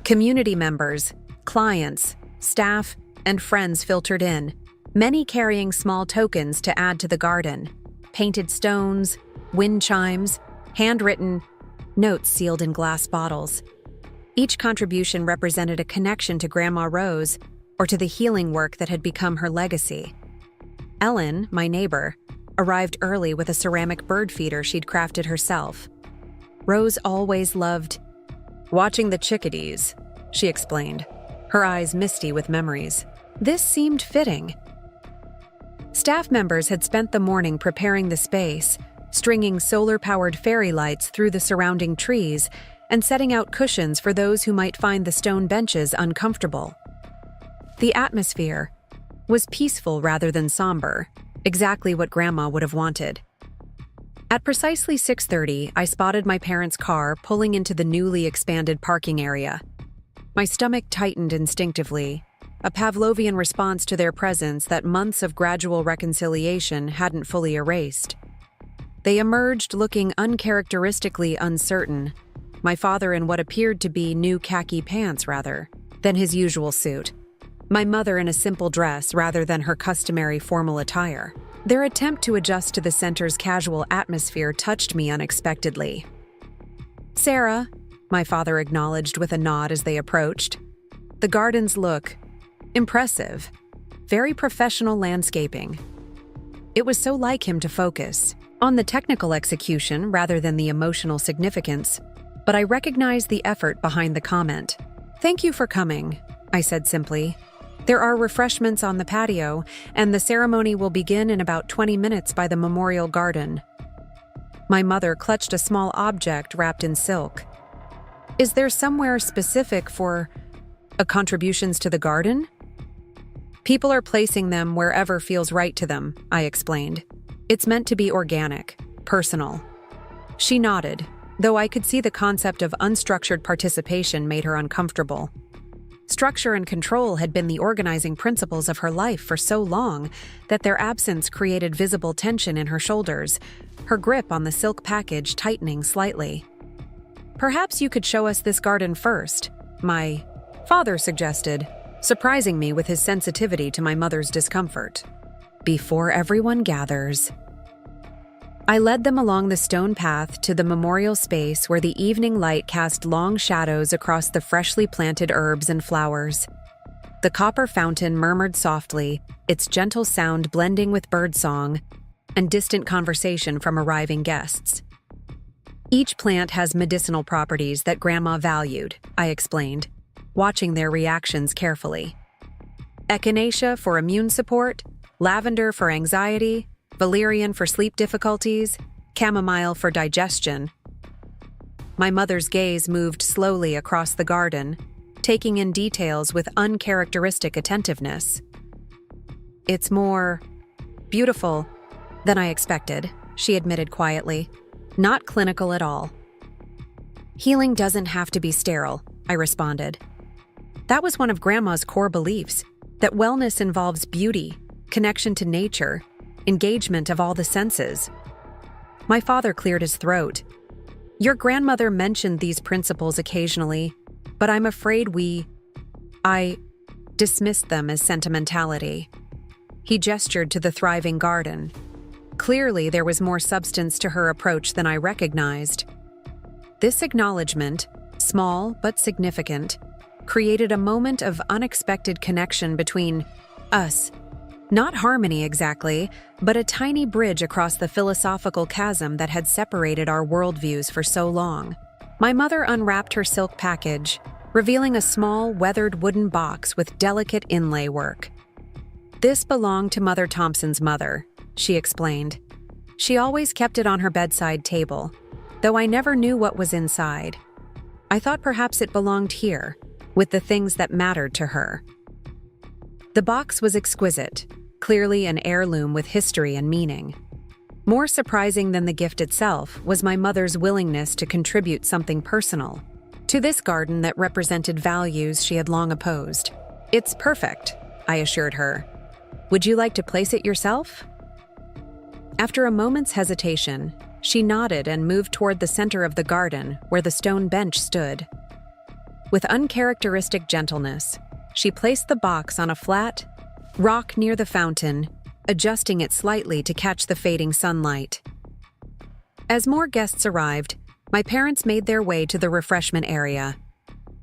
Community members, clients, staff, and friends filtered in, many carrying small tokens to add to the garden: painted stones, wind chimes, handwritten notes sealed in glass bottles. Each contribution represented a connection to Grandma Rose or to the healing work that had become her legacy. Ellen, my neighbor, arrived early with a ceramic bird feeder she'd crafted herself. Rose always loved watching the chickadees, she explained, her eyes misty with memories. This seemed fitting. Staff members had spent the morning preparing the space, stringing solar-powered fairy lights through the surrounding trees and setting out cushions for those who might find the stone benches uncomfortable. The atmosphere was peaceful rather than somber, exactly what Grandma would have wanted. At precisely 6:30, I spotted my parents' car pulling into the newly expanded parking area. My stomach tightened instinctively, a Pavlovian response to their presence that months of gradual reconciliation hadn't fully erased. They emerged looking uncharacteristically uncertain, my father in what appeared to be new khaki pants rather than his usual suit, my mother in a simple dress rather than her customary formal attire. Their attempt to adjust to the center's casual atmosphere touched me unexpectedly. "Sarah," my father acknowledged with a nod as they approached. The gardens look impressive, very professional landscaping. It was so like him to focus on the technical execution rather than the emotional significance. but I recognized the effort behind the comment. "Thank you for coming," I said simply. "There are refreshments on the patio, and the ceremony will begin in about 20 minutes by the memorial garden." My mother clutched a small object wrapped in silk. "Is there somewhere specific for contributions to the garden?" "People are placing them wherever feels right to them," I explained. "It's meant to be organic, personal." She nodded, though I could see the concept of unstructured participation made her uncomfortable. Structure and control had been the organizing principles of her life for so long that their absence created visible tension in her shoulders, her grip on the silk package tightening slightly. "Perhaps you could show us this garden first," my father suggested, surprising me with his sensitivity to my mother's discomfort. "Before everyone gathers." I led them along the stone path to the memorial space where the evening light cast long shadows across the freshly planted herbs and flowers. The copper fountain murmured softly, its gentle sound blending with birdsong and distant conversation from arriving guests. "Each plant has medicinal properties that Grandma valued," I explained, watching their reactions carefully. "Echinacea for immune support, lavender for anxiety, valerian for sleep difficulties, chamomile for digestion." My mother's gaze moved slowly across the garden, taking in details with uncharacteristic attentiveness. "It's more beautiful than I expected," she admitted quietly. "Not clinical at all." "Healing doesn't have to be sterile," I responded. That was one of Grandma's core beliefs, that wellness involves beauty, connection to nature, engagement of all the senses. My father cleared his throat. "Your grandmother mentioned these principles occasionally, but I'm afraid I dismissed them as sentimentality." He gestured to the thriving garden. Clearly, there was more substance to her approach than I recognized. This acknowledgement, small but significant, created a moment of unexpected connection between us. Not harmony exactly, but a tiny bridge across the philosophical chasm that had separated our worldviews for so long. My mother unwrapped her silk package, revealing a small, weathered wooden box with delicate inlay work. "This belonged to Mother Thompson's mother," she explained. "She always kept it on her bedside table, though I never knew what was inside. I thought perhaps it belonged here, with the things that mattered to her." The box was exquisite, clearly an heirloom with history and meaning. More surprising than the gift itself was my mother's willingness to contribute something personal to this garden that represented values she had long opposed. "It's perfect," I assured her. "Would you like to place it yourself?" After a moment's hesitation, she nodded and moved toward the center of the garden where the stone bench stood. With uncharacteristic gentleness, she placed the box on a flat rock near the fountain, adjusting it slightly to catch the fading sunlight. As more guests arrived, my parents made their way to the refreshment area.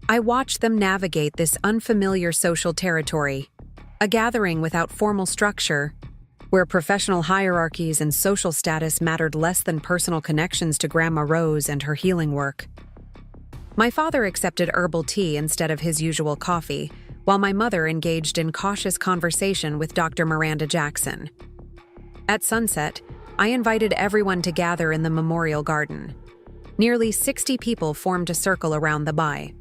I watched them navigate this unfamiliar social territory, a gathering without formal structure, where professional hierarchies and social status mattered less than personal connections to Grandma Rose and her healing work. My father accepted herbal tea instead of his usual coffee, while my mother engaged in cautious conversation with Dr. Miranda Jackson. At sunset, I invited everyone to gather in the memorial garden. Nearly 60 people formed a circle around the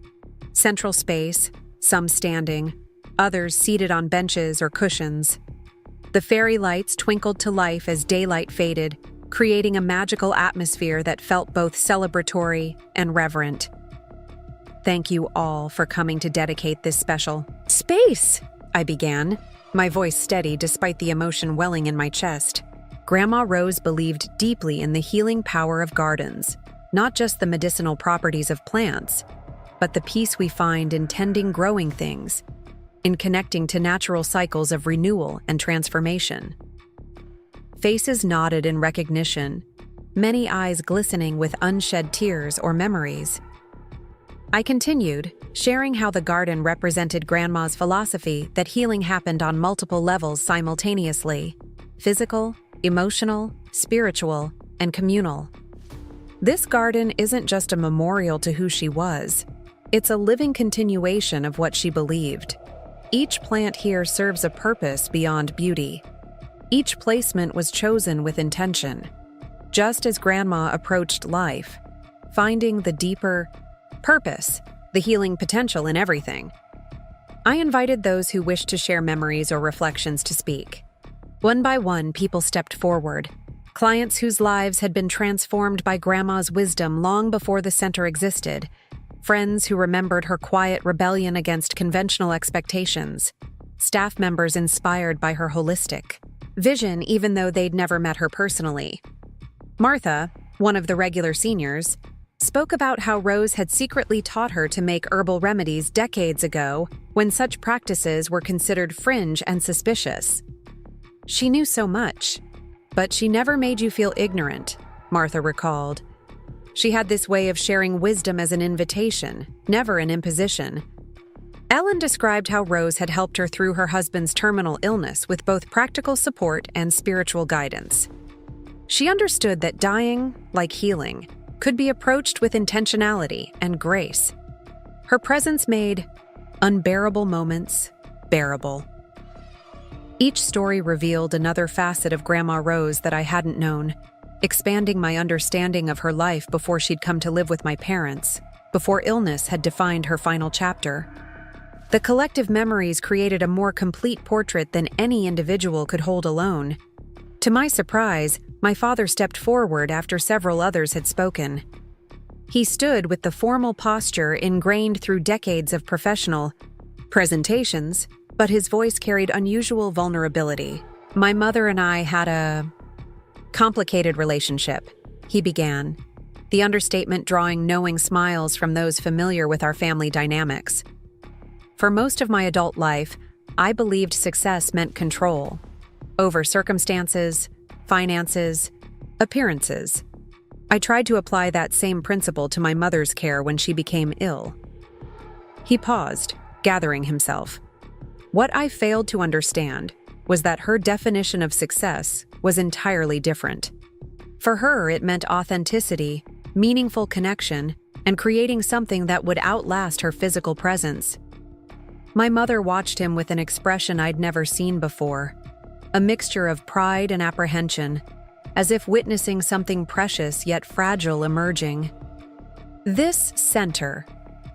central space, some standing, others seated on benches or cushions. The fairy lights twinkled to life as daylight faded, creating a magical atmosphere that felt both celebratory and reverent. "Thank you all for coming to dedicate this special space," I began, my voice steady despite the emotion welling in my chest. Grandma Rose believed deeply in the healing power of gardens, not just the medicinal properties of plants, but the peace we find in tending growing things, in connecting to natural cycles of renewal and transformation. Faces nodded in recognition, many eyes glistening with unshed tears or memories. I continued, sharing how the garden represented Grandma's philosophy that healing happened on multiple levels simultaneously: physical, emotional, spiritual, and communal. This garden isn't just a memorial to who she was. It's a living continuation of what she believed. Each plant here serves a purpose beyond beauty. Each placement was chosen with intention, just as Grandma approached life, finding the deeper purpose, the healing potential in everything. I invited those who wished to share memories or reflections to speak. One by one, people stepped forward. Clients whose lives had been transformed by Grandma's wisdom long before the center existed. Friends who remembered her quiet rebellion against conventional expectations. Staff members inspired by her holistic vision, even though they'd never met her personally. Martha, one of the regular seniors, spoke about how Rose had secretly taught her to make herbal remedies decades ago when such practices were considered fringe and suspicious. She knew so much, but she never made you feel ignorant, Martha recalled. She had this way of sharing wisdom as an invitation, never an imposition. Ellen described how Rose had helped her through her husband's terminal illness with both practical support and spiritual guidance. She understood that dying, like healing, could be approached with intentionality and grace. Her presence made unbearable moments bearable. Each story revealed another facet of Grandma Rose that I hadn't known, expanding my understanding of her life before she'd come to live with my parents, before illness had defined her final chapter. The collective memories created a more complete portrait than any individual could hold alone. To my surprise, my father stepped forward after several others had spoken. He stood with the formal posture ingrained through decades of professional presentations, but his voice carried unusual vulnerability. My mother and I had a complicated relationship, he began, the understatement drawing knowing smiles from those familiar with our family dynamics. For most of my adult life, I believed success meant control over circumstances, finances, appearances. I tried to apply that same principle to my mother's care when she became ill. He paused, gathering himself. What I failed to understand was that her definition of success was entirely different. For her, it meant authenticity, meaningful connection, and creating something that would outlast her physical presence. My mother watched him with an expression I'd never seen before, a mixture of pride and apprehension, as if witnessing something precious yet fragile emerging. This center,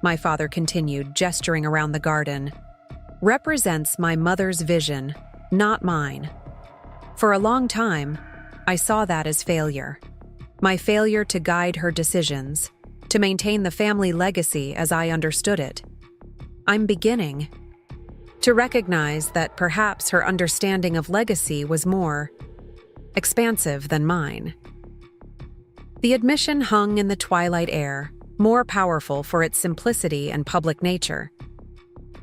my father continued, gesturing around the garden, represents my mother's vision, not mine. For a long time, I saw that as failure. My failure to guide her decisions, to maintain the family legacy as I understood it. I'm beginning to recognize that perhaps her understanding of legacy was more expansive than mine. The admission hung in the twilight air, more powerful for its simplicity and public nature.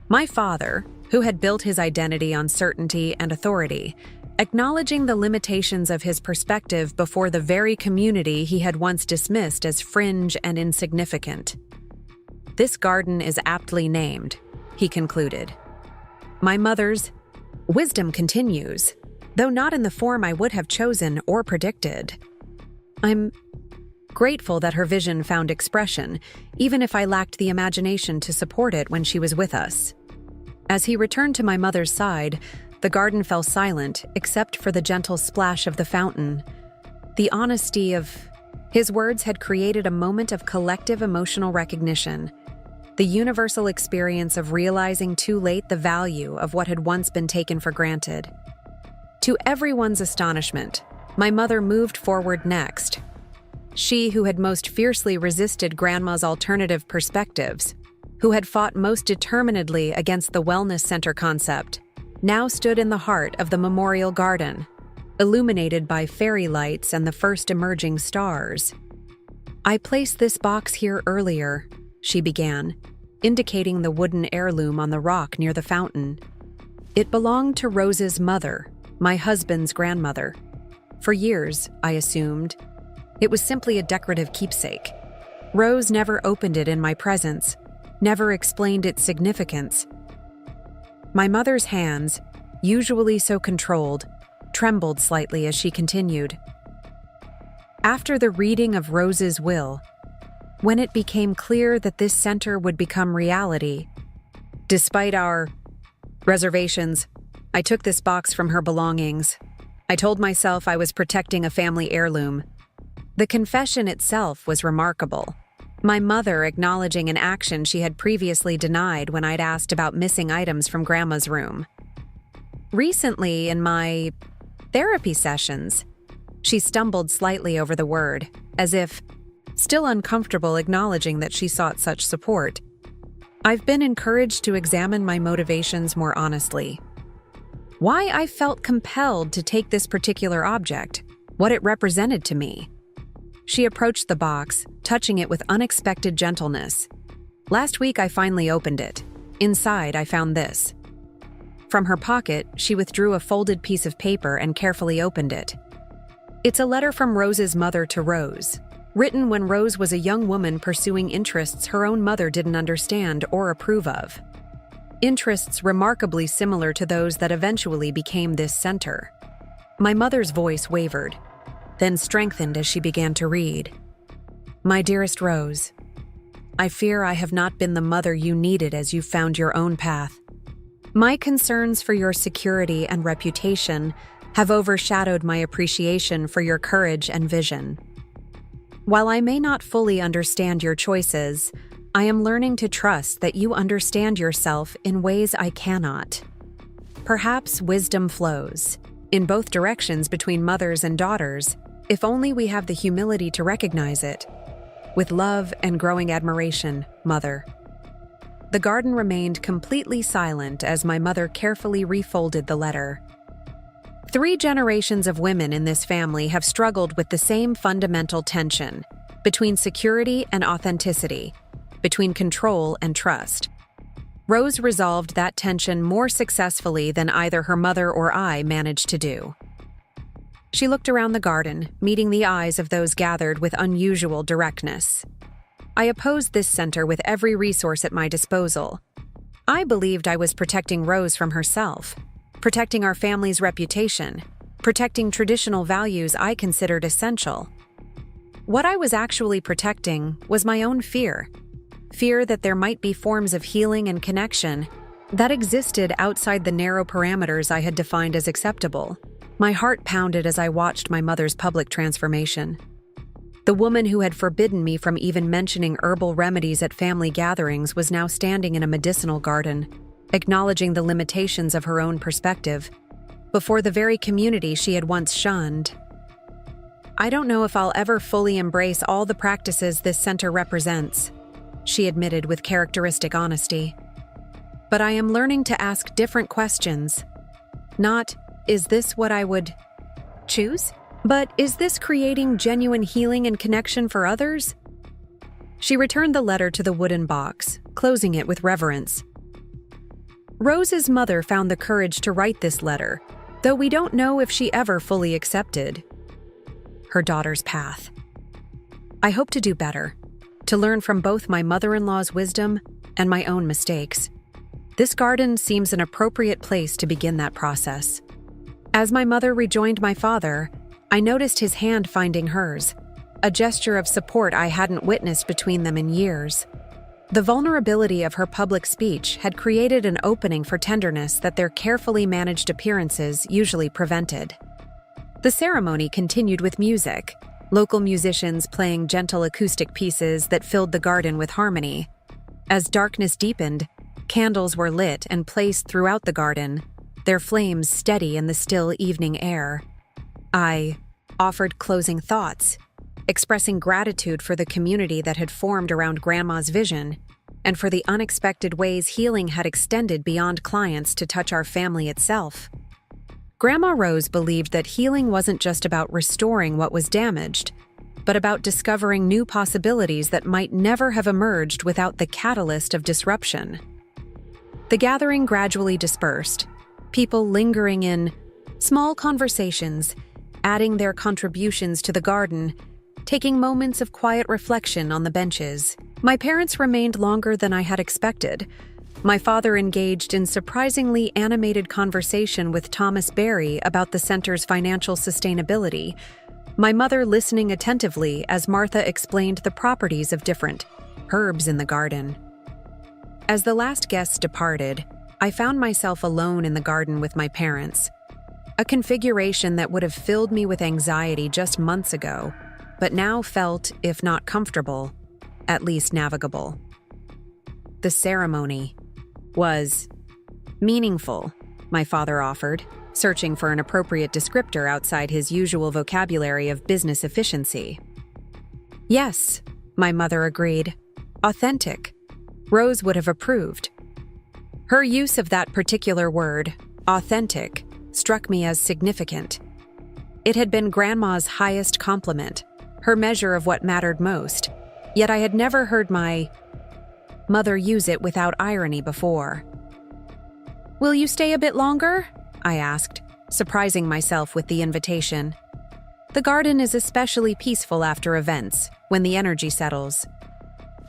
My father, who had built his identity on certainty and authority, acknowledging the limitations of his perspective before the very community he had once dismissed as fringe and insignificant. This garden is aptly named, he concluded. My mother's wisdom continues, though not in the form I would have chosen or predicted. I'm grateful that her vision found expression, even if I lacked the imagination to support it when she was with us. As he returned to my mother's side, the garden fell silent except for the gentle splash of the fountain. The honesty of his words had created a moment of collective emotional recognition, the universal experience of realizing too late the value of what had once been taken for granted. To everyone's astonishment, my mother moved forward next. She who had most fiercely resisted Grandma's alternative perspectives, who had fought most determinedly against the wellness center concept, now stood in the heart of the memorial garden, illuminated by fairy lights and the first emerging stars. I placed this box here earlier, she began, indicating the wooden heirloom on the rock near the fountain. It belonged to Rose's mother, my husband's grandmother. For years, I assumed, it was simply a decorative keepsake. Rose never opened it in my presence, never explained its significance. My mother's hands, usually so controlled, trembled slightly as she continued. After the reading of Rose's will, when it became clear that this center would become reality, despite our reservations, I took this box from her belongings. I told myself I was protecting a family heirloom. The confession itself was remarkable. My mother acknowledging an action she had previously denied when I'd asked about missing items from Grandma's room. Recently, in my therapy sessions, she stumbled slightly over the word, as if still uncomfortable acknowledging that she sought such support. I've been encouraged to examine my motivations more honestly. Why I felt compelled to take this particular object, what it represented to me. She approached the box, touching it with unexpected gentleness. Last week I finally opened it. Inside I found this. From her pocket, she withdrew a folded piece of paper and carefully opened it. It's a letter from Rose's mother to Rose, written when Rose was a young woman pursuing interests her own mother didn't understand or approve of. Interests remarkably similar to those that eventually became this center. My mother's voice wavered, then strengthened as she began to read. My dearest Rose, I fear I have not been the mother you needed as you found your own path. My concerns for your security and reputation have overshadowed my appreciation for your courage and vision. While I may not fully understand your choices, I am learning to trust that you understand yourself in ways I cannot. Perhaps wisdom flows in both directions between mothers and daughters, if only we have the humility to recognize it. With love and growing admiration, Mother. The garden remained completely silent as my mother carefully refolded the letter. 3 generations of women in this family have struggled with the same fundamental tension between security and authenticity, between control and trust. Rose resolved that tension more successfully than either her mother or I managed to do. She looked around the garden, meeting the eyes of those gathered with unusual directness. I opposed this center with every resource at my disposal. I believed I was protecting Rose from herself, protecting our family's reputation, protecting traditional values I considered essential. What I was actually protecting was my own fear. Fear that there might be forms of healing and connection that existed outside the narrow parameters I had defined as acceptable. My heart pounded as I watched my mother's public transformation. The woman who had forbidden me from even mentioning herbal remedies at family gatherings was now standing in a medicinal garden, acknowledging the limitations of her own perspective, before the very community she had once shunned. I don't know if I'll ever fully embrace all the practices this center represents, she admitted with characteristic honesty. But I am learning to ask different questions. Not, is this what I would choose? But is this creating genuine healing and connection for others? She returned the letter to the wooden box, closing it with reverence. Rose's mother found the courage to write this letter, though we don't know if she ever fully accepted her daughter's path. I hope to do better, to learn from both my mother-in-law's wisdom and my own mistakes. This garden seems an appropriate place to begin that process. As my mother rejoined my father, I noticed his hand finding hers, a gesture of support I hadn't witnessed between them in years. The vulnerability of her public speech had created an opening for tenderness that their carefully managed appearances usually prevented. The ceremony continued with music, local musicians playing gentle acoustic pieces that filled the garden with harmony. As darkness deepened, candles were lit and placed throughout the garden, their flames steady in the still evening air. I offered closing thoughts, expressing gratitude for the community that had formed around Grandma's vision and for the unexpected ways healing had extended beyond clients to touch our family itself. Grandma Rose believed that healing wasn't just about restoring what was damaged, but about discovering new possibilities that might never have emerged without the catalyst of disruption. The gathering gradually dispersed, people lingering in small conversations, adding their contributions to the garden, taking moments of quiet reflection on the benches. My parents remained longer than I had expected. My father engaged in surprisingly animated conversation with Thomas Barry about the center's financial sustainability, my mother listening attentively as Martha explained the properties of different herbs in the garden. As the last guests departed, I found myself alone in the garden with my parents, a configuration that would have filled me with anxiety just months ago, but now felt, if not comfortable, at least navigable. The ceremony was meaningful, my father offered, searching for an appropriate descriptor outside his usual vocabulary of business efficiency. Yes, my mother agreed. Authentic. Rose would have approved. Her use of that particular word, authentic, struck me as significant. It had been Grandma's highest compliment, her measure of what mattered most, yet I had never heard my mother use it without irony before. "Will you stay a bit longer?" I asked, surprising myself with the invitation. The garden is especially peaceful after events, when the energy settles.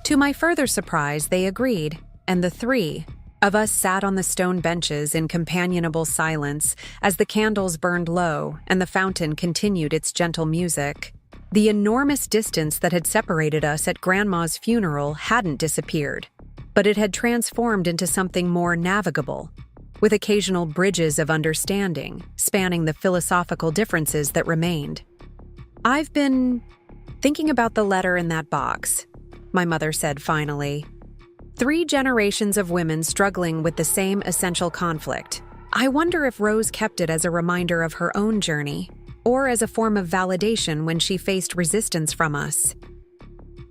To my further surprise, they agreed, and the three of us sat on the stone benches in companionable silence as the candles burned low and the fountain continued its gentle music. The enormous distance that had separated us at Grandma's funeral hadn't disappeared, but it had transformed into something more navigable, with occasional bridges of understanding spanning the philosophical differences that remained. "I've been thinking about the letter in that box," my mother said finally. 3 generations of women struggling with the same essential conflict. I wonder if Rose kept it as a reminder of her own journey, or as a form of validation when she faced resistance from us.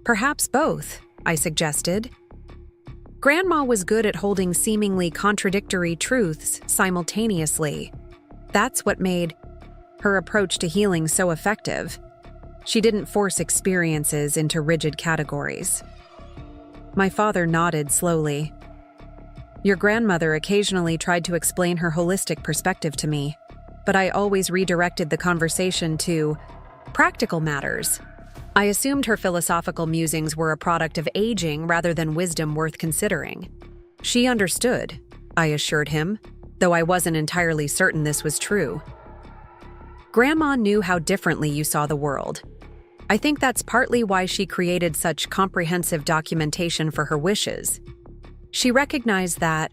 "Perhaps both," I suggested. Grandma was good at holding seemingly contradictory truths simultaneously. That's what made her approach to healing so effective. She didn't force experiences into rigid categories. My father nodded slowly. "Your grandmother occasionally tried to explain her holistic perspective to me, but I always redirected the conversation to practical matters. I assumed her philosophical musings were a product of aging rather than wisdom worth considering." "She understood," I assured him, though I wasn't entirely certain this was true. "Grandma knew how differently you saw the world. I think that's partly why she created such comprehensive documentation for her wishes. She recognized that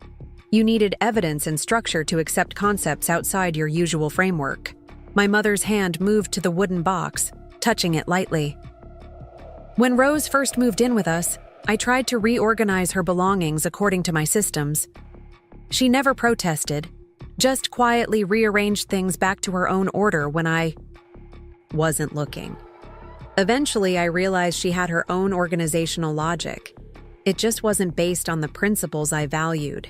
you needed evidence and structure to accept concepts outside your usual framework." My mother's hand moved to the wooden box, touching it lightly. "When Rose first moved in with us, I tried to reorganize her belongings according to my systems. She never protested, just quietly rearranged things back to her own order when I wasn't looking. Eventually, I realized she had her own organizational logic. It just wasn't based on the principles I valued."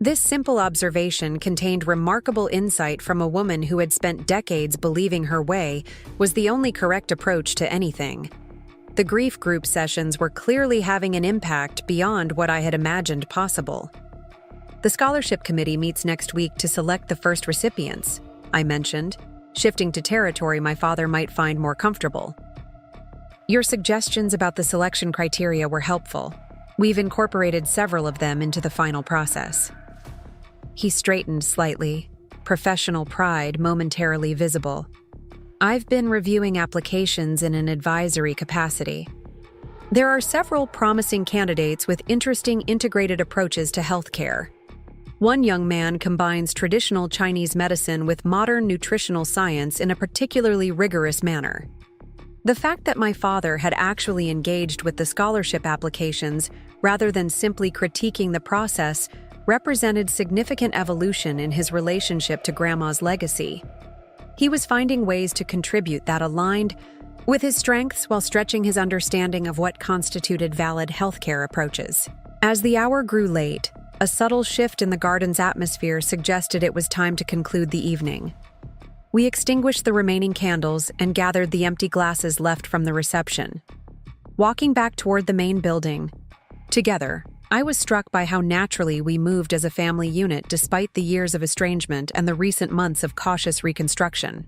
This simple observation contained remarkable insight from a woman who had spent decades believing her way was the only correct approach to anything. The grief group sessions were clearly having an impact beyond what I had imagined possible. "The scholarship committee meets next week to select the first recipients," I mentioned, shifting to territory my father might find more comfortable. "Your suggestions about the selection criteria were helpful. We've incorporated several of them into the final process." He straightened slightly, professional pride momentarily visible. "I've been reviewing applications in an advisory capacity. There are several promising candidates with interesting integrated approaches to healthcare. One young man combines traditional Chinese medicine with modern nutritional science in a particularly rigorous manner." The fact that my father had actually engaged with the scholarship applications rather than simply critiquing the process represented significant evolution in his relationship to Grandma's legacy. He was finding ways to contribute that aligned with his strengths while stretching his understanding of what constituted valid healthcare approaches. As the hour grew late, a subtle shift in the garden's atmosphere suggested it was time to conclude the evening. We extinguished the remaining candles and gathered the empty glasses left from the reception. Walking back toward the main building, together, I was struck by how naturally we moved as a family unit despite the years of estrangement and the recent months of cautious reconstruction.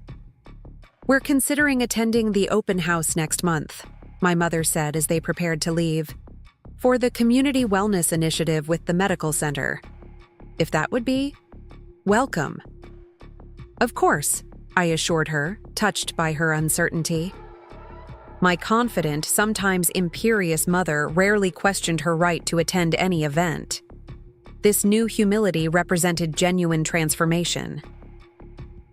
"We're considering attending the open house next month," my mother said as they prepared to leave, "for the community wellness initiative with the medical center. If that would be welcome." "Of course," I assured her, touched by her uncertainty. My confident, sometimes imperious mother rarely questioned her right to attend any event. This new humility represented genuine transformation.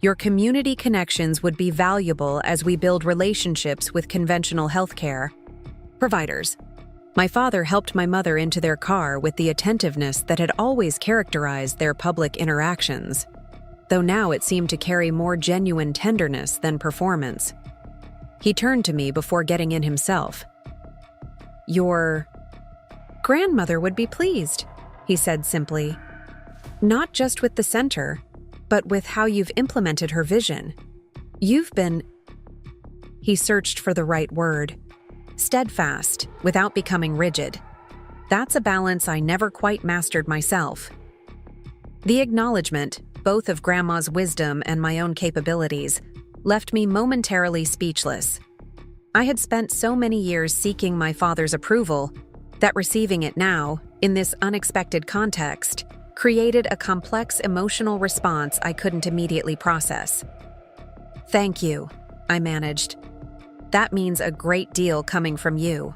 Your community connections would be valuable as we build relationships with conventional healthcare providers. My father helped my mother into their car with the attentiveness that had always characterized their public interactions, though now it seemed to carry more genuine tenderness than performance. He turned to me before getting in himself. "Your grandmother would be pleased," he said simply. "Not just with the center, but with how you've implemented her vision. You've been—" He searched for the right word. Steadfast, without becoming rigid. That's a balance I never quite mastered myself. The acknowledgement, both of Grandma's wisdom and my own capabilities, left me momentarily speechless. I had spent so many years seeking my father's approval that receiving it now, in this unexpected context, created a complex emotional response I couldn't immediately process. "Thank you," I managed. "That means a great deal coming from you."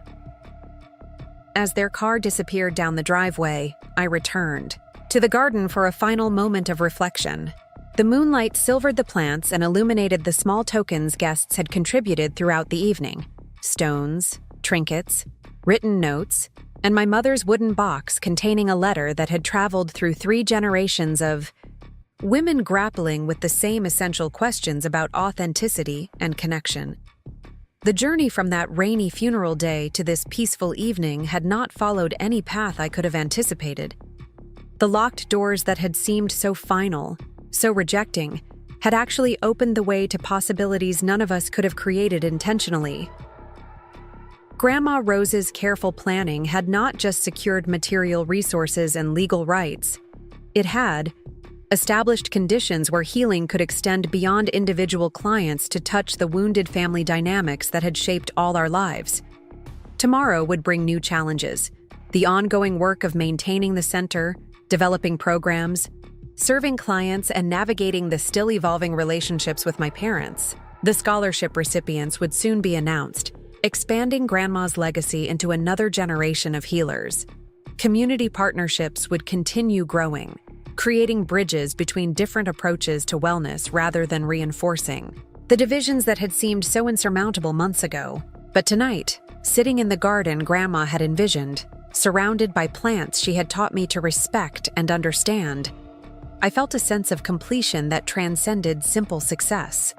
As their car disappeared down the driveway, I returned to the garden for a final moment of reflection. The moonlight silvered the plants and illuminated the small tokens guests had contributed throughout the evening: stones, trinkets, written notes, and my mother's wooden box containing a letter that had traveled through 3 generations of women grappling with the same essential questions about authenticity and connection. The journey from that rainy funeral day to this peaceful evening had not followed any path I could have anticipated. The locked doors that had seemed so final, so rejecting, had actually opened the way to possibilities none of us could have created intentionally. Grandma Rose's careful planning had not just secured material resources and legal rights. It had established conditions where healing could extend beyond individual clients to touch the wounded family dynamics that had shaped all our lives. Tomorrow would bring new challenges: the ongoing work of maintaining the center, developing programs, serving clients, and navigating the still evolving relationships with my parents. The scholarship recipients would soon be announced, expanding Grandma's legacy into another generation of healers. Community partnerships would continue growing, creating bridges between different approaches to wellness rather than reinforcing the divisions that had seemed so insurmountable months ago. But tonight, sitting in the garden Grandma had envisioned, surrounded by plants she had taught me to respect and understand, I felt a sense of completion that transcended simple success.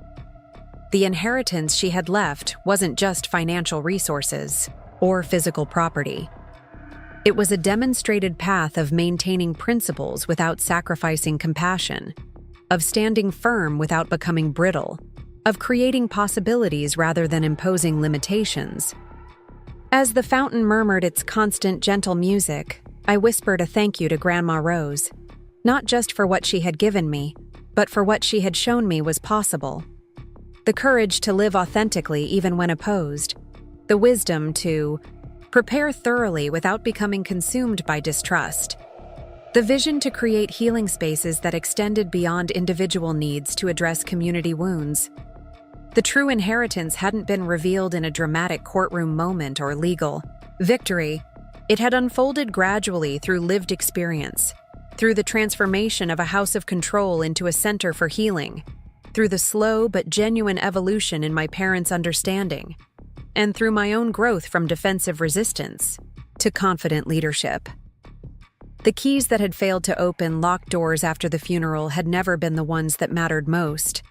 The inheritance she had left wasn't just financial resources or physical property. It was a demonstrated path of maintaining principles without sacrificing compassion, of standing firm without becoming brittle, of creating possibilities rather than imposing limitations. As the fountain murmured its constant, gentle music, I whispered a thank you to Grandma Rose, not just for what she had given me, but for what she had shown me was possible. The courage to live authentically even when opposed, the wisdom to prepare thoroughly without becoming consumed by distrust, the vision to create healing spaces that extended beyond individual needs to address community wounds. The true inheritance hadn't been revealed in a dramatic courtroom moment or legal victory. It had unfolded gradually through lived experience, through the transformation of a house of control into a center for healing, through the slow but genuine evolution in my parents' understanding, and through my own growth from defensive resistance to confident leadership. The keys that had failed to open locked doors after the funeral had never been the ones that mattered most.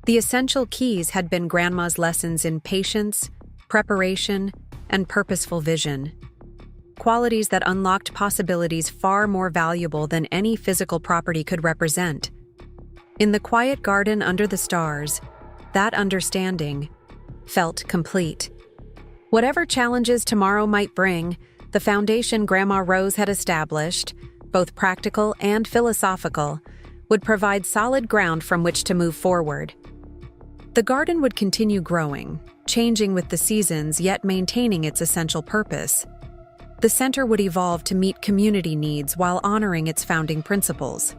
The essential keys had been Grandma's lessons in patience, preparation, and purposeful vision. Qualities that unlocked possibilities far more valuable than any physical property could represent. In the quiet garden under the stars, that understanding felt complete. Whatever challenges tomorrow might bring, the foundation Grandma Rose had established, both practical and philosophical, would provide solid ground from which to move forward. The garden would continue growing, changing with the seasons yet maintaining its essential purpose. The center would evolve to meet community needs while honoring its founding principles.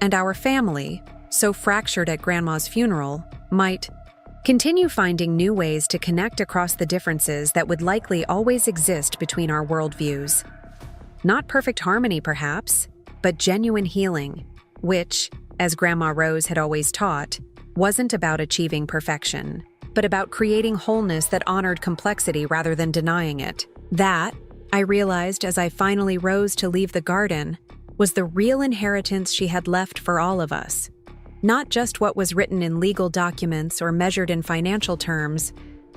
And our family, so fractured at Grandma's funeral, might continue finding new ways to connect across the differences that would likely always exist between our worldviews. Not perfect harmony, perhaps, but genuine healing, which, as Grandma Rose had always taught, wasn't about achieving perfection, but about creating wholeness that honored complexity rather than denying it. That, I realized as I finally rose to leave the garden, was the real inheritance she had left for all of us. Not just what was written in legal documents or measured in financial terms,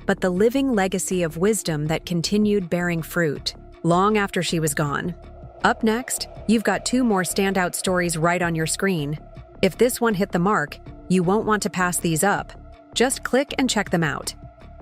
but the living legacy of wisdom that continued bearing fruit long after she was gone. Up next, you've got 2 more standout stories right on your screen. If this one hit the mark, you won't want to pass these up. Just click and check them out.